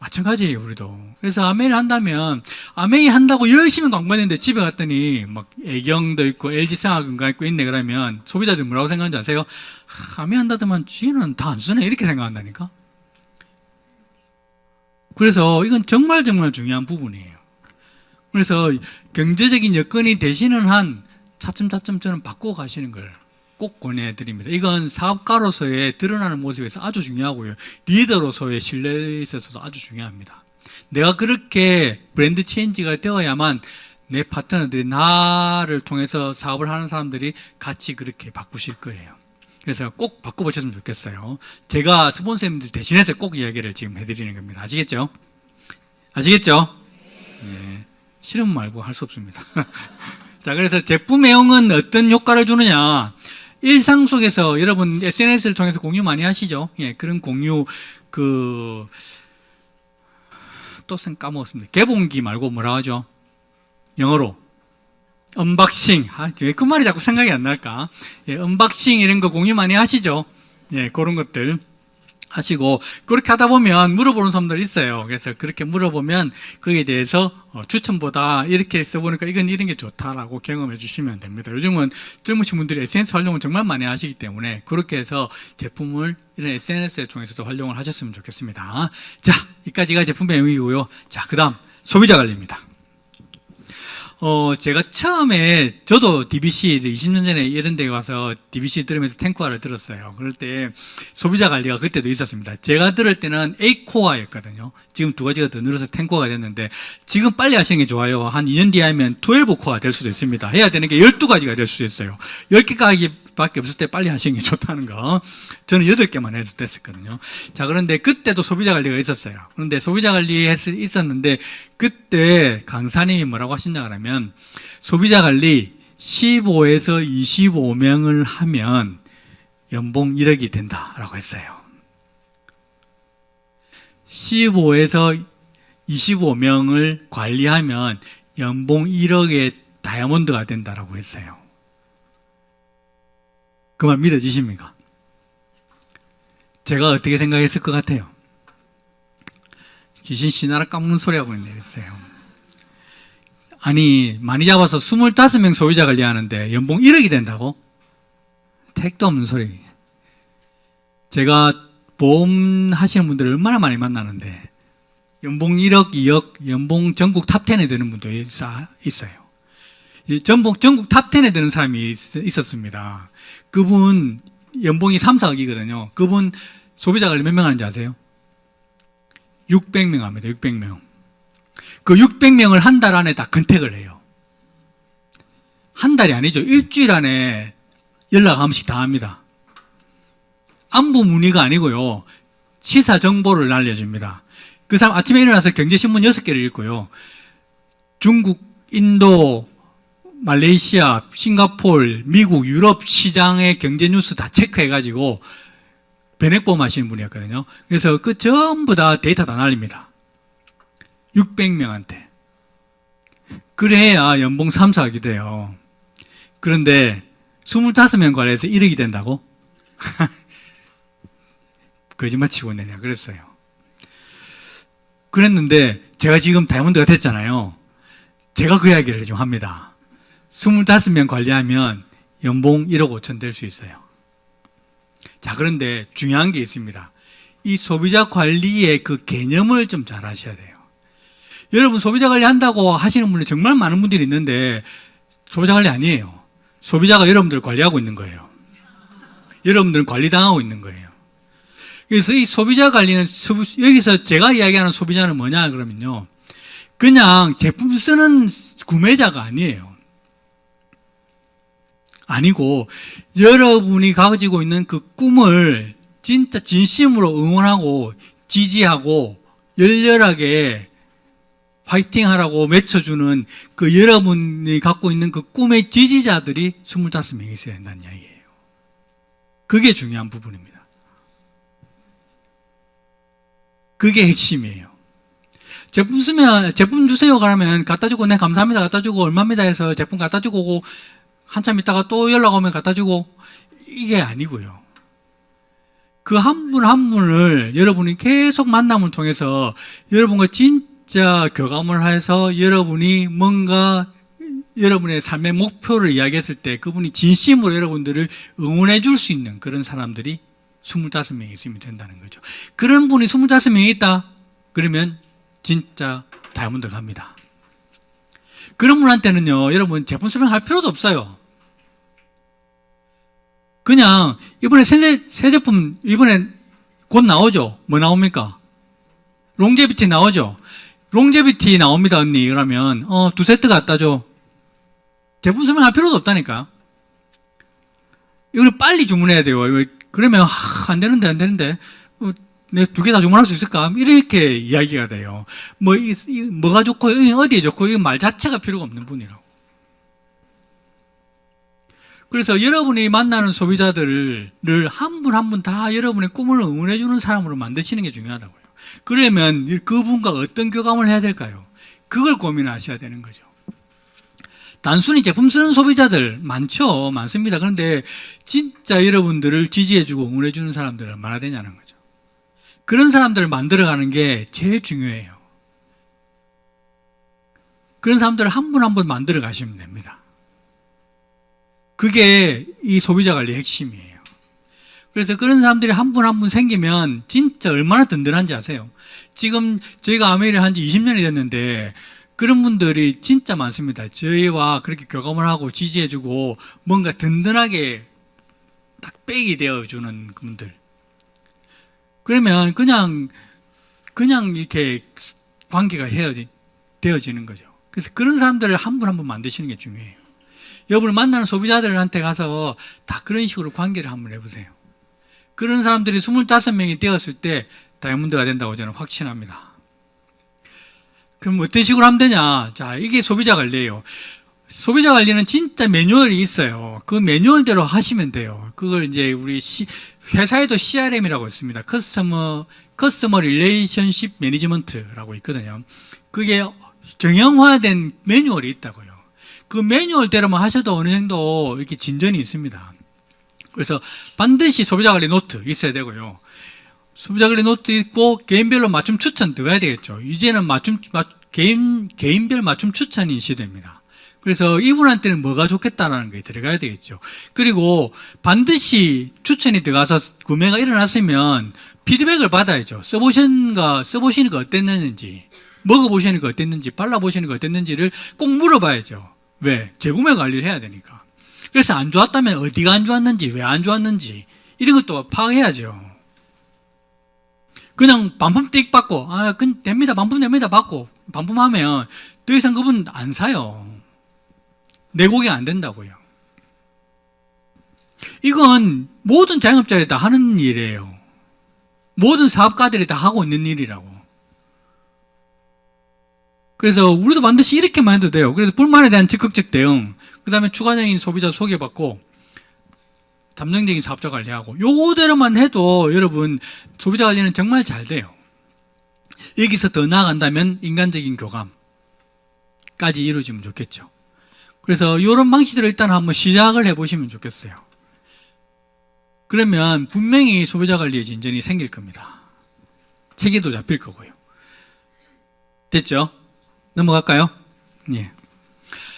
마찬가지예요, 우리도. 그래서 아메이를 한다면, 아메이 한다고 열심히 광고했는데 집에 갔더니 막 애경도 있고 LG 생활건강 있고 있네 그러면 소비자들이 뭐라고 생각하는지 아세요? 아메이 한다더만 쥐는 다 안 쓰네 이렇게 생각한다니까. 그래서 이건 정말 중요한 부분이에요. 그래서 경제적인 여건이 되시는 한 차츰 저는 바꾸어 가시는 걸 꼭 권해드립니다. 이건 사업가로서의 드러나는 모습에서 아주 중요하고요. 리더로서의 신뢰에 있어서도 아주 중요합니다. 내가 그렇게 브랜드 체인지가 되어야만 내 파트너들이 나를 통해서 사업을 하는 사람들이 같이 그렇게 바꾸실 거예요. 그래서 꼭 바꿔보셨으면 좋겠어요. 제가 스폰서님들 대신해서 꼭 이야기를 지금 해드리는 겁니다. 아시겠죠? 네. 싫으면 말고 할 수 없습니다. 자, 그래서 제품 애용은 어떤 효과를 주느냐? 일상 속에서 여러분 SNS를 통해서 공유 많이 하시죠? 예, 그런 공유 또 까먹었습니다. 개봉기 말고 뭐라 하죠? 영어로 언박싱. 왜 그 말이 자꾸 생각이 안 날까? 예, 언박싱 이런 거 공유 많이 하시죠? 예, 그런 것들 하시고 그렇게 하다 보면 물어보는 사람들 있어요. 그래서 그렇게 물어보면 거기에 대해서 추천보다 이렇게 써보니까 이건 이런 게 좋다라고 경험해 주시면 됩니다. 요즘은 젊으신 분들이 SNS 활용을 정말 많이 하시기 때문에 그렇게 해서 제품을 이런 SNS에 통해서도 활용을 하셨으면 좋겠습니다. 자, 여기까지가 제품 배움이고요. 자, 그 다음 소비자 관리입니다. 제가 처음에, 저도 DBC 20년 전에 이런 데 가서 DBC 들으면서 탱코어를 들었어요. 그럴 때 소비자 관리가 그때도 있었습니다. 제가 들을 때는 8코어였거든요. 지금 두 가지가 더 늘어서 10코어가 됐는데, 지금 빨리 하시는 게 좋아요. 한 2년 뒤에 하면 12코어가 될 수도 있습니다. 해야 되는 게 12가지가 될 수도 있어요. 10개까지 밖에 없을 때 빨리 하시는 게 좋다는 거. 저는 8개만 해도 됐었거든요. 자, 그런데 그때도 소비자 관리가 있었어요. 그런데 소비자 관리 있었는데, 그때 강사님이 뭐라고 하신다 그러면, 소비자 관리 15에서 25명을 하면 연봉 1억이 된다라고 했어요. 15에서 25명을 관리하면 연봉 1억의 다이아몬드가 된다라고 했어요. 그 말 믿어지십니까? 제가 어떻게 생각했을 것 같아요? 귀신 씨나라 까먹는 소리하고 있네, 이랬어요. 아니, 많이 잡아서 25명 소비자 관리하는데 연봉 1억이 된다고? 택도 없는 소리. 제가 보험 하시는 분들을 얼마나 많이 만나는데, 연봉 1억, 2억, 연봉 전국 탑10에 드는 분도 있어요. 전국 탑10에 드는 사람이 있었습니다. 그분 연봉이 3, 4억이거든요. 그분 소비자 관리 몇 명 하는지 아세요? 600명 합니다. 600명. 그 600명을 한 달 안에 다 컨택을 해요. 한 달이 아니죠. 일주일 안에 연락 한 번씩 다 합니다. 안부 문의가 아니고요. 시사 정보를 날려줍니다. 그 사람 아침에 일어나서 경제신문 6개를 읽고요. 중국, 인도, 말레이시아, 싱가포르, 미국, 유럽 시장의 경제 뉴스 다 체크해가지고 변액보험 하시는 분이었거든요. 그래서 그 전부 다 데이터 다 날립니다. 600명한테. 그래야 연봉 3, 4억이 돼요. 그런데 25명 관리해서 1억이 된다고? 거짓말 치고 있느냐 그랬어요. 그랬는데 제가 지금 다이아몬드가 됐잖아요. 제가 그 이야기를 좀 합니다. 25명 관리하면 연봉 1억 5천 될 수 있어요. 자, 그런데 중요한 게 있습니다. 이 소비자 관리의 그 개념을 좀 잘 아셔야 돼요. 여러분 소비자 관리 한다고 하시는 분이 정말 많은 분들이 있는데 소비자 관리 아니에요. 소비자가 여러분들을 관리하고 있는 거예요. 여러분들은 관리당하고 있는 거예요. 그래서 이 소비자 관리는, 여기서 제가 이야기하는 소비자는 뭐냐 그러면요, 그냥 제품 쓰는 구매자가 아니에요. 아니고 여러분이 가지고 있는 그 꿈을 진짜 진심으로 응원하고 지지하고 열렬하게 파이팅하라고 외쳐주는 그 여러분이 갖고 있는 그 꿈의 지지자들이 25명이 있어야 된다는 이야기예요. 그게 중요한 부분입니다. 그게 핵심이에요. 제품 주세요 그러면 갖다 주고, 네 감사합니다 갖다 주고, 얼마입니다 해서 제품 갖다 주고 오고, 한참 있다가 또 연락 오면 갖다 주고, 이게 아니고요. 그 한 분 한 분을 여러분이 계속 만남을 통해서 여러분과 진짜 교감을 해서 여러분이 뭔가 여러분의 삶의 목표를 이야기했을 때 그분이 진심으로 여러분들을 응원해 줄 수 있는 그런 사람들이 25명이 있으면 된다는 거죠. 그런 분이 25명이 있다 그러면 진짜 다이아몬드 갑니다. 그런 분한테는요, 여러분 제품 설명할 필요도 없어요. 그냥 이번에 새 제품 이번에 곧 나오죠. 뭐 나옵니까? 롱제비티 나오죠. 롱제비티 나옵니다 언니. 그러면 2세트 갖다 줘. 제품 설명할 필요도 없다니까. 이걸 빨리 주문해야 돼요. 그러면 안 되는데 내 2개 다 주문할 수 있을까? 이렇게 이야기가 돼요. 뭐가 좋고 어디에 좋고 이 말 자체가 필요가 없는 분이라고. 그래서 여러분이 만나는 소비자들을 한 분 한 분 다 여러분의 꿈을 응원해 주는 사람으로 만드시는 게 중요하다고요. 그러면 그분과 어떤 교감을 해야 될까요? 그걸 고민하셔야 되는 거죠. 단순히 제품 쓰는 소비자들 많습니다. 그런데 진짜 여러분들을 지지해주고 응원해주는 사람들은 얼마나 되냐는 거죠. 그런 사람들을 만들어가는 게 제일 중요해요. 그런 사람들을 한 분 한 분 만들어 가시면 됩니다. 그게 이 소비자 관리의 핵심이에요. 그래서 그런 사람들이 한 분 한 분 생기면 진짜 얼마나 든든한지 아세요? 지금 저희가 아메이를 한 지 20년이 됐는데 그런 분들이 진짜 많습니다. 저희와 그렇게 교감을 하고 지지해주고 뭔가 든든하게 딱 백이 되어주는 분들. 그러면 그냥 이렇게 관계가 되어지는 거죠. 그래서 그런 사람들을 한 분 한 분 만드시는 게 중요해요. 여러분을 만나는 소비자들한테 가서 다 그런 식으로 관계를 한번 해보세요. 그런 사람들이 25명이 되었을 때 다이아몬드가 된다고 저는 확신합니다. 그럼 어떤 식으로 하면 되냐? 자, 이게 소비자 관리예요. 소비자 관리는 진짜 매뉴얼이 있어요. 그 매뉴얼대로 하시면 돼요. 그걸 이제 우리 회사에도 CRM이라고 있습니다. 커스터머 릴레이션십 매니지먼트라고 있거든요. 그게 정형화된 매뉴얼이 있다고요. 그 매뉴얼대로만 하셔도 어느 정도 이렇게 진전이 있습니다. 그래서 반드시 소비자 관리 노트 있어야 되고요. 소비자 관리 노트 있고 개인별로 맞춤 추천 들어가야 되겠죠. 이제는 개인별 맞춤 추천이 시대입니다. 그래서 이분한테는 뭐가 좋겠다라는 게 들어가야 되겠죠. 그리고 반드시 추천이 들어가서 구매가 일어났으면 피드백을 받아야죠. 써보시니까 어땠는지, 먹어보시니까 어땠는지, 발라보시니까 어땠는지를 꼭 물어봐야죠. 왜? 재구매 관리를 해야 되니까. 그래서 안 좋았다면 어디가 안 좋았는지, 왜 안 좋았는지 이런 것도 파악해야죠. 그냥 반품 띡 받고 됩니다. 반품 됩니다. 받고 반품하면 더 이상 그분 안 사요. 내 고객 안 된다고요. 이건 모든 자영업자들이 다 하는 일이에요. 모든 사업가들이 다 하고 있는 일이라고. 그래서 우리도 반드시 이렇게만 해도 돼요. 그래서 불만에 대한 적극적 대응, 그 다음에 추가적인 소비자 소개받고 담당적인 사업자 관리하고 요거대로만 해도 여러분 소비자 관리는 정말 잘 돼요. 여기서 더 나아간다면 인간적인 교감까지 이루어지면 좋겠죠. 그래서 이런 방식들을 일단 한번 시작을 해보시면 좋겠어요. 그러면 분명히 소비자 관리의 진전이 생길 겁니다. 체계도 잡힐 거고요. 됐죠? 넘어갈까요? 예.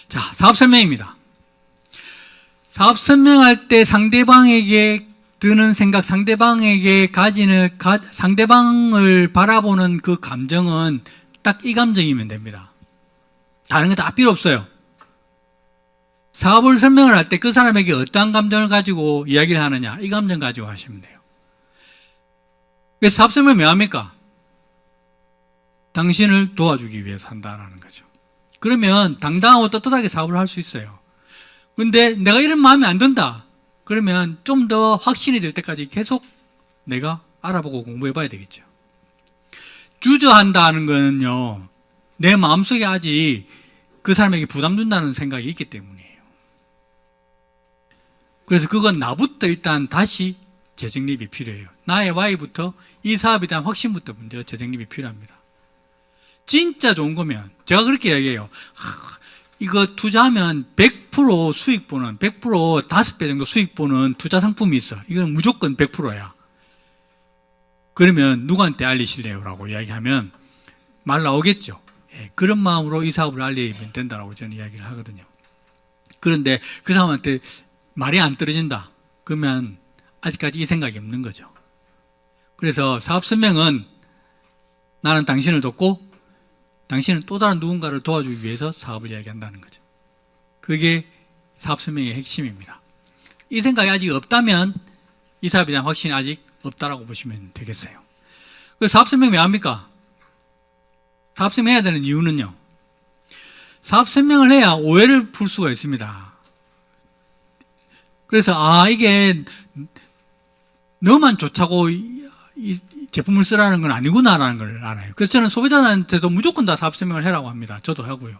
자, 사업 설명입니다. 사업 설명할 때 상대방에게 드는 생각, 상대방을 바라보는 그 감정은 딱 이 감정이면 됩니다. 다른 거 다 필요 없어요. 사업을 설명을 할 때 그 사람에게 어떠한 감정을 가지고 이야기를 하느냐, 이 감정 가지고 하시면 돼요. 그래서 사업 설명 왜 합니까? 당신을 도와주기 위해서 한다라는 거죠. 그러면 당당하고 떳떳하게 사업을 할 수 있어요. 근데 내가 이런 마음이 안 든다. 그러면 좀 더 확신이 될 때까지 계속 내가 알아보고 공부해 봐야 되겠죠. 주저한다는 거는요, 내 마음속에 아직 그 사람에게 부담 준다는 생각이 있기 때문이에요. 그래서 그건 나부터 일단 다시 재정립이 필요해요. 나의 Y부터 이 사업에 대한 확신부터 먼저 재정립이 필요합니다. 진짜 좋은 거면 제가 그렇게 이야기해요. 이거 투자하면 100% 수익 보는 100% 5배 정도 수익 보는 투자 상품이 있어. 이건 무조건 100%야. 그러면 누구한테 알리실래요? 라고 이야기하면 말 나오겠죠. 예, 그런 마음으로 이 사업을 알리면 된다라고 저는 이야기를 하거든요. 그런데 그 사람한테 말이 안 떨어진다. 그러면 아직까지 이 생각이 없는 거죠. 그래서 사업 설명은 나는 당신을 돕고 당신은 또 다른 누군가를 도와주기 위해서 사업을 이야기한다는 거죠. 그게 사업 설명의 핵심입니다. 이 생각이 아직 없다면 이 사업에 대한 확신이 아직 없다라고 보시면 되겠어요. 그래서 사업 설명 왜 합니까? 사업 설명해야 되는 이유는요. 사업 설명을 해야 오해를 풀 수가 있습니다. 그래서 이게 너만 좋다고 이 제품을 쓰라는 건 아니구나라는 걸 알아요. 그래서 저는 소비자한테도 무조건 다 사업 설명을 해라고 합니다. 저도 하고요.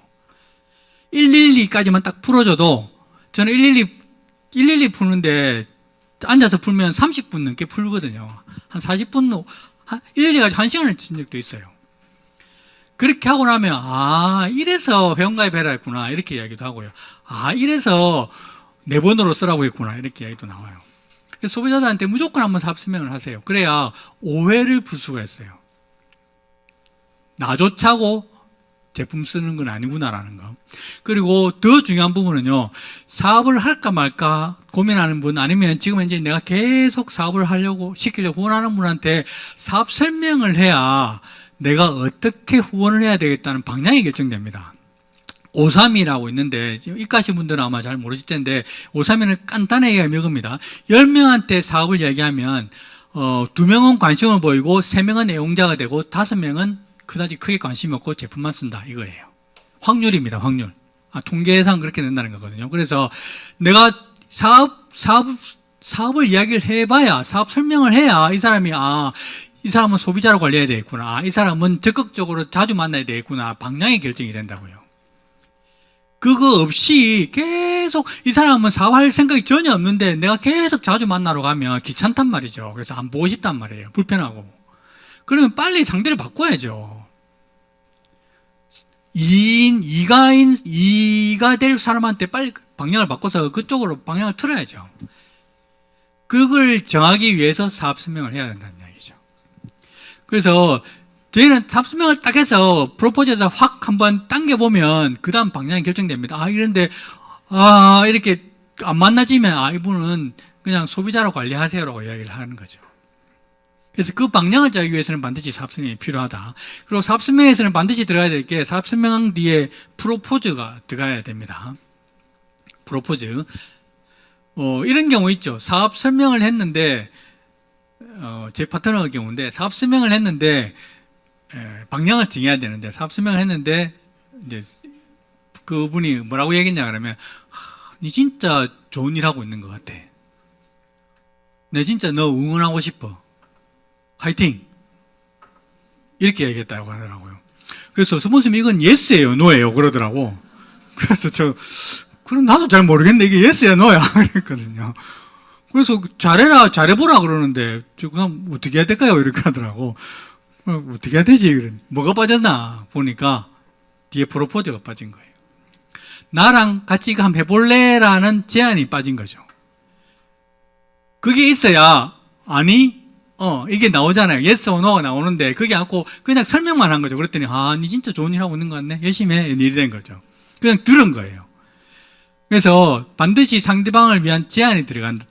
112까지만 딱 풀어줘도 저는 112 푸는데 앉아서 풀면 30분 넘게 풀거든요. 한 40분, 112까지 1시간을 친 적도 있어요. 그렇게 하고 나면 이래서 회원가입해라 했구나 이렇게 이야기도 하고요. 이래서 내 번호로 쓰라고 했구나 이렇게 이야기도 나와요. 그래서 소비자들한테 무조건 한번 사업 설명을 하세요. 그래야 오해를 풀 수가 있어요. 나 좋자고 제품 쓰는 건 아니구나라는 거. 그리고 더 중요한 부분은요, 사업을 할까 말까 고민하는 분, 아니면 지금 이제 내가 계속 사업을 시키려고 원하는 분한테 사업 설명을 해야 내가 어떻게 후원을 해야 되겠다는 방향이 결정됩니다. 532라고 있는데, 지금 입가시 분들은 아마 잘 모르실 텐데, 532는 간단하게 얘기하면 이겁니다. 10명한테 사업을 얘기하면, 2명은 관심을 보이고, 3명은 애용자가 되고, 5명은 그다지 크게 관심이 없고, 제품만 쓴다. 이거예요. 확률입니다, 확률. 통계상 그렇게 된다는 거거든요. 그래서 내가 사업을 이야기를 해봐야, 사업 설명을 해야 이 사람이, 이 사람은 소비자로 관리해야 되겠구나. 이 사람은 적극적으로 자주 만나야 되겠구나. 방향이 결정이 된다고요. 그거 없이 계속 이 사람은 사업할 생각이 전혀 없는데 내가 계속 자주 만나러 가면 귀찮단 말이죠. 그래서 안 보고 싶단 말이에요. 불편하고. 그러면 빨리 상대를 바꿔야죠. 2가 될 사람한테 빨리 방향을 바꿔서 그쪽으로 방향을 틀어야죠. 그걸 정하기 위해서 사업 설명을 해야 된다는 이야기죠. 그래서 저희는 사업 설명을 딱 해서 프로포즈에서 확 한번 당겨보면 그 다음 방향이 결정됩니다. 이런데 이렇게 안 만나지면 이분은 그냥 소비자로 관리하세요라고 이야기를 하는 거죠. 그래서 그 방향을 짜기 위해서는 반드시 사업 설명이 필요하다. 그리고 사업 설명에서는 반드시 들어가야 될 게 사업 설명 뒤에 프로포즈가 들어가야 됩니다. 프로포즈. 이런 경우 있죠. 사업 설명을 했는데 제 파트너의 경우인데 사업 설명을 했는데 방향을 정해야 되는데 사업 설명을 했는데 이제 그분이 뭐라고 얘기했냐 그러면 니 진짜 좋은 일 하고 있는 것 같아. 내 진짜 너 응원하고 싶어. 화이팅! 이렇게 얘기했다고 하더라고요. 그래서 스폰서님 이건 예스예요, 노예요 그러더라고. 그래서 그럼 나도 잘 모르겠네. 이게 예스야, 노야 그랬거든요. 그래서 잘해라, 잘해보라 그러는데 그럼 어떻게 해야 될까요? 이렇게 하더라고. 어떻게 해야 되지? 뭐가 빠졌나 보니까 뒤에 프로포즈가 빠진 거예요. 나랑 같이 이거 한번 해볼래라는 제안이 빠진 거죠. 그게 있어야 이게 나오잖아요. yes or no가 나오는데 그게 않고 그냥 설명만 한 거죠. 그랬더니 니 진짜 좋은 일 하고 있는 것 같네. 열심히 해. 일이 된 거죠. 그냥 들은 거예요. 그래서 반드시 상대방을 위한 제안이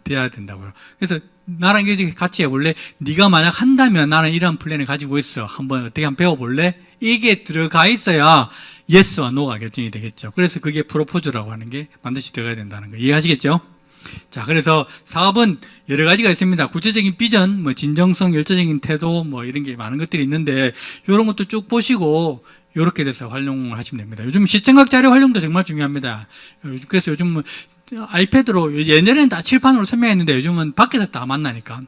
돼야 된다고요. 그래서 나랑 이제 같이 해볼래? 네가 만약 한다면 나는 이런 플랜을 가지고 있어. 한번 어떻게 한번 배워볼래? 이게 들어가 있어야 예스와 노가 결정이 되겠죠. 그래서 그게 프로포즈라고 하는 게 반드시 들어가야 된다는 거 이해하시겠죠? 자, 그래서 사업은 여러 가지가 있습니다. 구체적인 비전, 진정성, 열정적인 태도, 이런 게 많은 것들이 있는데 이런 것도 쭉 보시고 이렇게 돼서 활용을 하시면 됩니다. 요즘 시청각 자료 활용도 정말 중요합니다. 그래서 요즘 아이패드로 예전에는 다 칠판으로 설명했는데 요즘은 밖에서 다 만나니까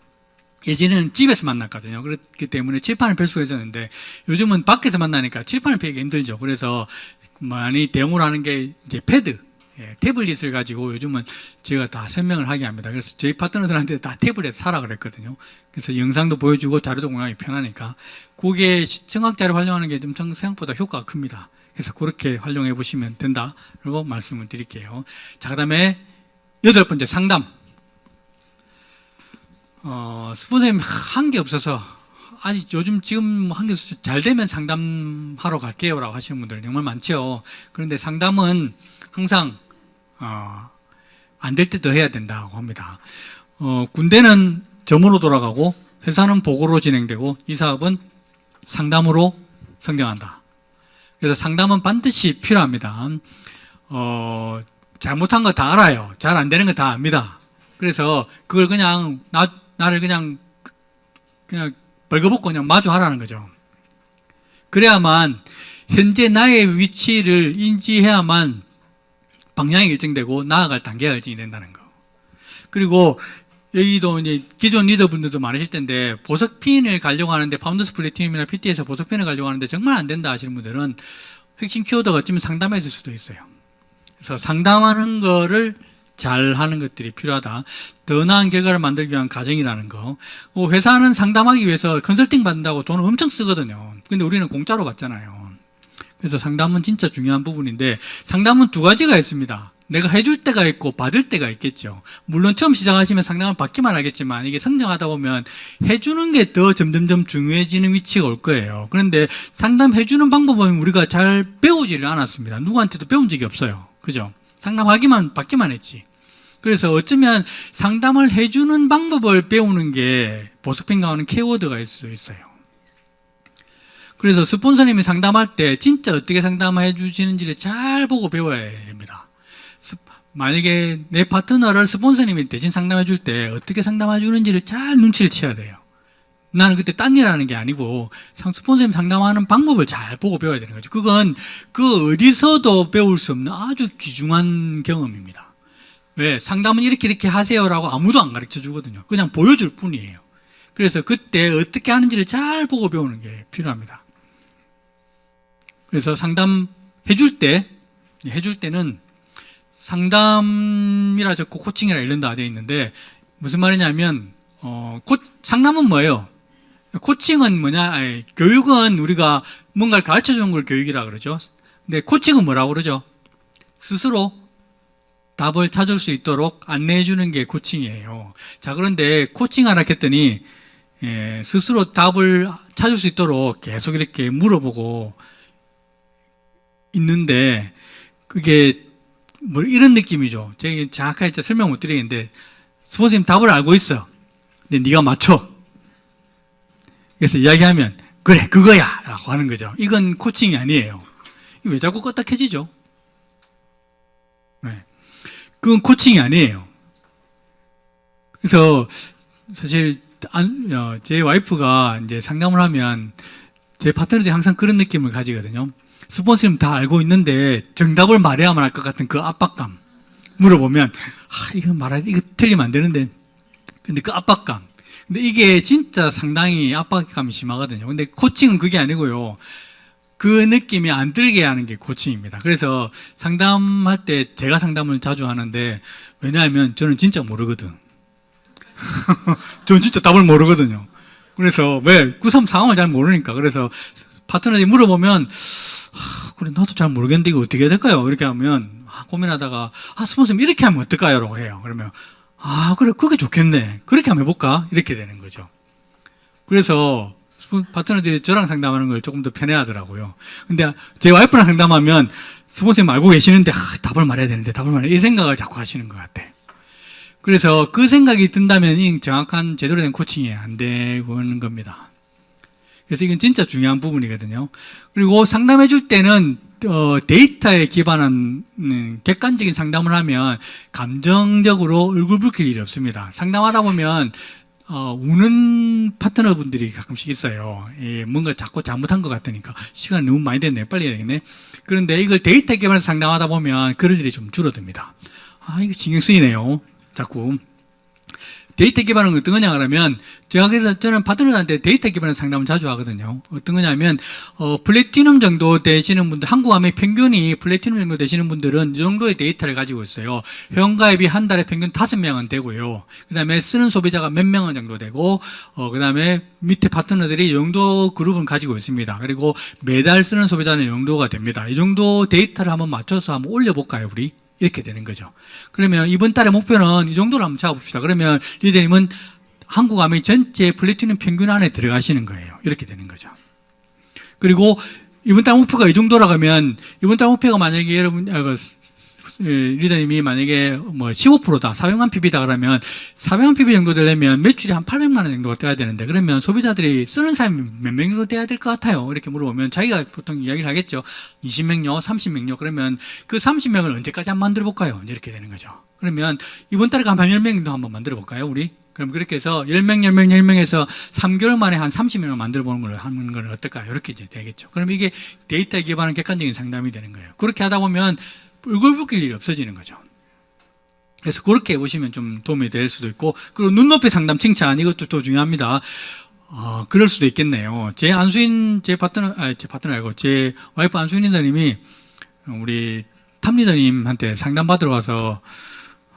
예전에는 집에서 만났거든요. 그렇기 때문에 칠판을 펼 수가 있었는데 요즘은 밖에서 만나니까 칠판을 펴기가 힘들죠. 그래서 많이 대응을 하는 게 이제 패드, 태블릿을 가지고 요즘은 제가 다 설명을 하게 합니다. 그래서 저희 파트너들한테 다 태블릿 사라 그랬거든요. 그래서 영상도 보여주고 자료도 공유하기 편하니까 그게 시청각 자료 활용하는 게 좀 생각보다 효과가 큽니다. 그래서 그렇게 활용해 보시면 된다라고 말씀을 드릴게요. 자, 그 다음에 8번째 상담. 스폰서님 한 게 없어서 요즘 지금 한 게 없어서 잘 되면 상담하러 갈게요 라고 하시는 분들 정말 많죠. 그런데 상담은 항상 안 될 때 더 해야 된다고 합니다. 군대는 점으로 돌아가고 회사는 보고로 진행되고 이 사업은 상담으로 성장한다. 그래서 상담은 반드시 필요합니다. 잘못한 거 다 알아요. 잘 안 되는 거 다 압니다. 그래서 그걸 그냥 나를 그냥 벌거벗고 그냥 마주하라는 거죠. 그래야만 현재 나의 위치를 인지해야만 방향이 결정되고 나아갈 단계가 결정이 된다는 거. 그리고 여기도 이제 기존 리더분들도 많으실 텐데 보석핀을 가려고 하는데 파운더스 플래티넘이나 PT에서 보석핀을 가려고 하는데 정말 안 된다 하시는 분들은 핵심 키워드가 어쩌면 상담에 있을 수도 있어요. 그래서 상담하는 거를 잘 하는 것들이 필요하다. 더 나은 결과를 만들기 위한 과정이라는 거. 회사는 상담하기 위해서 컨설팅 받는다고 돈을 엄청 쓰거든요. 근데 우리는 공짜로 받잖아요. 그래서 상담은 진짜 중요한 부분인데 상담은 두 가지가 있습니다. 내가 해줄 때가 있고 받을 때가 있겠죠. 물론 처음 시작하시면 상담을 받기만 하겠지만 이게 성장하다 보면 해주는 게 더 점점점 중요해지는 위치가 올 거예요. 그런데 상담해주는 방법은 우리가 잘 배우지를 않았습니다. 누구한테도 배운 적이 없어요. 그죠? 받기만 했지. 그래서 어쩌면 상담을 해주는 방법을 배우는 게 보석펜 가오는 키워드가 일 수도 있어요. 그래서 스폰서님이 상담할 때 진짜 어떻게 상담해 주시는지를 잘 보고 배워야 합니다. 만약에 내 파트너를 스폰서님이 대신 상담해 줄 때 어떻게 상담해 주는지를 잘 눈치를 채야 돼요. 나는 그때 딴 일 하는 게 아니고 스폰서님 상담하는 방법을 잘 보고 배워야 되는 거죠. 그건 그 어디서도 배울 수 없는 아주 귀중한 경험입니다. 왜? 상담은 이렇게 하세요라고 아무도 안 가르쳐 주거든요. 그냥 보여줄 뿐이에요. 그래서 그때 어떻게 하는지를 잘 보고 배우는 게 필요합니다. 그래서 상담해 줄 때는 상담이라 적고 코칭이라 이런 다 되어 있는데 무슨 말이냐면 상담은 뭐예요? 코칭은 뭐냐? 교육은 우리가 뭔가를 가르쳐 주는 걸 교육이라 그러죠. 근데 코칭은 뭐라고 그러죠? 스스로 답을 찾을 수 있도록 안내해 주는 게 코칭이에요. 자, 그런데 코칭 하라 했더니 스스로 답을 찾을 수 있도록 계속 이렇게 물어보고 있는데 그게 뭐 이런 느낌이죠. 제가 정확하게 설명 못 드리겠는데 스폰서님 답을 알고 있어. 근데 네가 맞춰. 그래서 이야기하면 그래 그거야 라고 하는 거죠. 이건 코칭이 아니에요. 왜 자꾸 껐다켜지죠? 네. 그건 코칭이 아니에요. 그래서 사실 제 와이프가 이제 상담을 하면 제 파트너들이 항상 그런 느낌을 가지거든요. 스폰서님 다 알고 있는데 정답을 말해야만 할 것 같은 그 압박감. 물어보면 이거 틀리면 안 되는데. 근데 그 압박감. 근데 이게 진짜 상당히 압박감이 심하거든요. 근데 코칭은 그게 아니고요. 그 느낌이 안 들게 하는 게 코칭입니다. 그래서 상담할 때 제가 상담을 자주 하는데 왜냐하면 저는 진짜 모르거든. 저는 진짜 답을 모르거든요. 그래서 왜? 그3 상황을 잘 모르니까. 그래서 파트너들이 물어보면 그래 나도 잘 모르겠는데 이거 어떻게 해야 될까요? 이렇게 하면 고민하다가 스폰서님 이렇게 하면 어떨까요? 라고 해요. 그러면 그래 그게 좋겠네. 그렇게 한번 해볼까? 이렇게 되는 거죠. 그래서 파트너들이 저랑 상담하는 걸 조금 더 편해하더라고요. 근데 제 와이프랑 상담하면 스폰서님 알고 계시는데 답을 말해야 되는데 이 생각을 자꾸 하시는 것 같아. 그래서 그 생각이 든다면 이 정확한 제대로 된 코칭이 안 되고 하는 겁니다. 그래서 이건 진짜 중요한 부분이거든요. 그리고 상담해 줄 때는 데이터에 기반한 객관적인 상담을 하면 감정적으로 얼굴 붉힐 일이 없습니다. 상담하다 보면 우는 파트너분들이 가끔씩 있어요. 뭔가 자꾸 잘못한 것 같으니까 시간이 너무 많이 됐네. 빨리 해야 되겠네. 그런데 이걸 데이터에 기반해서 상담하다 보면 그럴 일이 좀 줄어듭니다. 이거 신경 쓰이네요. 자꾸. 데이터 기반은 어떤 거냐 그러면 제가 그래서 저는 파트너들한테 데이터 기반의 상담을 자주 하거든요. 어떤 거냐면 플래티넘 정도 되시는 분들, 한국 암의 평균이 플래티넘 정도 되시는 분들은 이 정도의 데이터를 가지고 있어요. 회원가입이 한 달에 평균 5명은 되고요. 그 다음에 쓰는 소비자가 몇 명은 정도 되고 그 다음에 밑에 파트너들이 이 정도 그룹은 가지고 있습니다. 그리고 매달 쓰는 소비자는 이 정도가 됩니다. 이 정도 데이터를 한번 맞춰서 한번 올려볼까요 우리? 이렇게 되는 거죠. 그러면 이번 달의 목표는 이 정도로 한번 잡아봅시다. 그러면 리더님은 한국암의 전체 플래티넘 평균 안에 들어가시는 거예요. 이렇게 되는 거죠. 그리고 이번 달 목표가 이 정도라고 하면 이번 달 목표가 만약에 여러분 리더님이 만약에 뭐 15%다 400만 PB다 그러면 400만 PB 정도 되려면 매출이 한 800만 원 정도가 돼야 되는데 그러면 소비자들이 쓰는 사람이 몇 명 정도 돼야 될 것 같아요? 이렇게 물어보면 자기가 보통 이야기를 하겠죠. 20명요 30명요 그러면 그 30명을 언제까지 한번 만들어 볼까요? 이렇게 되는 거죠. 그러면 이번 달에 한 10명 정도 한번 만들어 볼까요 우리? 그럼 그렇게 해서 10명에서 3개월 만에 한 30명을 만들어 보는 걸 하는 건 어떨까요? 이렇게 이제 되겠죠. 그럼 이게 데이터에 기반한 객관적인 상담이 되는 거예요. 그렇게 하다 보면 얼굴 붉힐 일이 없어지는 거죠. 그래서 그렇게 해보시면 좀 도움이 될 수도 있고, 그리고 눈높이 상담 칭찬, 이것도 더 중요합니다. 그럴 수도 있겠네요. 제 파트너 아니고, 제 와이프 안수인 리더님이 우리 탐 리더님한테 상담 받으러 와서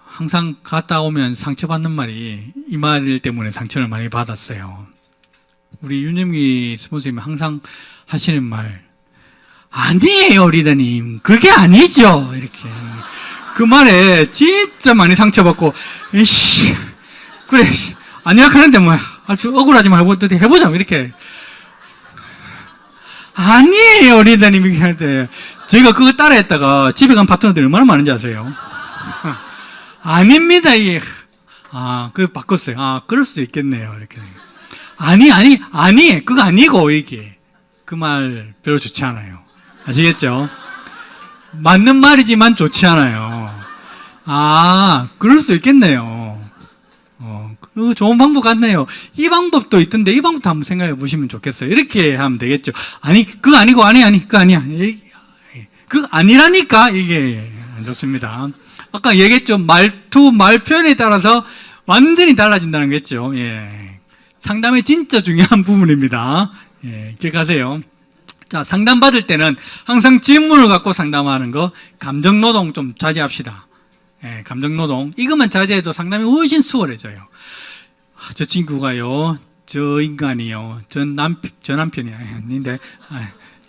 항상 갔다 오면 상처받는 말이 이 말 때문에 상처를 많이 받았어요. 우리 윤영기 스폰서님이 항상 하시는 말, 아니에요, 리더님. 그게 아니죠. 이렇게. 그 말에 진짜 많이 상처받고, 이씨, 그래, 아니야 하는데 뭐, 아주 억울하지 말고 어떻게 해보자. 이렇게. 아니에요, 리더님. 이렇게 할 때. 제가 그거 따라했다가 집에 간 파트너들이 얼마나 많은지 아세요? 아닙니다, 이게. 그거 바꿨어요. 그럴 수도 있겠네요. 이렇게. 아니, 그거 아니고, 이게. 그 말 별로 좋지 않아요. 아시겠죠? 맞는 말이지만 좋지 않아요. 아, 그럴 수도 있겠네요. 그거 좋은 방법 같네요. 이 방법도 있던데 이 방법도 한번 생각해 보시면 좋겠어요. 이렇게 하면 되겠죠. 아니, 그거 아니고, 그거 아니야. 그거 아니라니까 이게 안 좋습니다. 아까 얘기했죠. 말투, 말 표현에 따라서 완전히 달라진다는 거겠죠. 예. 상담의 진짜 중요한 부분입니다. 예, 기억하세요. 자, 상담 받을 때는 항상 질문을 갖고 상담하는 거, 감정노동 좀 자제합시다. 예, 감정노동. 이것만 자제해도 상담이 훨씬 수월해져요. 아, 저 친구가요, 저 인간이요, 저 남편이 아닌데,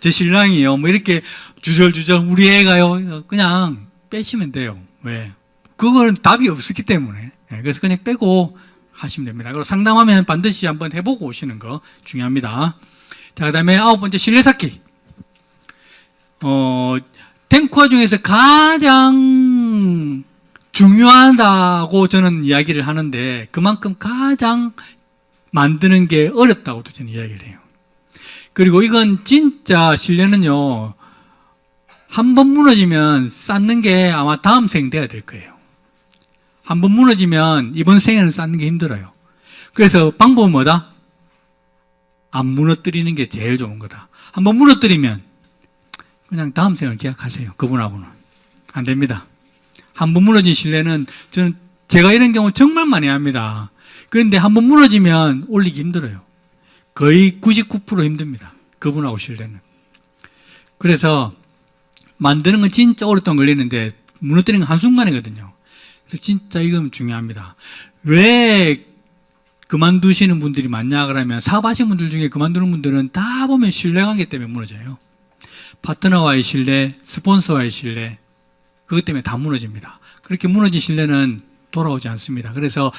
제 신랑이요, 뭐 이렇게 주절주절 우리 애가요, 그냥 빼시면 돼요. 왜? 그거는 답이 없었기 때문에. 예, 그래서 그냥 빼고 하시면 됩니다. 그리고 상담하면 반드시 한번 해보고 오시는 거 중요합니다. 자, 그 다음에 9번째, 신뢰 쌓기. 탱커 중에서 가장 중요하다고 저는 이야기를 하는데, 그만큼 가장 만드는 게 어렵다고도 저는 이야기를 해요. 그리고 이건 진짜 신뢰는요, 한 번 무너지면 쌓는 게 아마 다음 생 돼야 될 거예요. 한 번 무너지면 이번 생에는 쌓는 게 힘들어요. 그래서 방법은 뭐다? 안 무너뜨리는 게 제일 좋은 거다. 한 번 무너뜨리면 그냥 다음 생을 계약하세요. 그분하고는. 안 됩니다. 한 번 무너진 신뢰는 제가 이런 경우 정말 많이 합니다. 그런데 한 번 무너지면 올리기 힘들어요. 거의 99% 힘듭니다. 그분하고 신뢰는. 그래서 만드는 건 진짜 오랫동안 걸리는데 무너뜨리는 건 한순간이거든요. 그래서 진짜 이건 중요합니다. 왜 그만두시는 분들이 많냐 그러면, 사업하시는 분들 중에 그만두는 분들은 다 보면 신뢰관계 때문에 무너져요. 파트너와의 신뢰, 스폰서와의 신뢰, 그것 때문에 다 무너집니다. 그렇게 무너진 신뢰는 돌아오지 않습니다. 그래서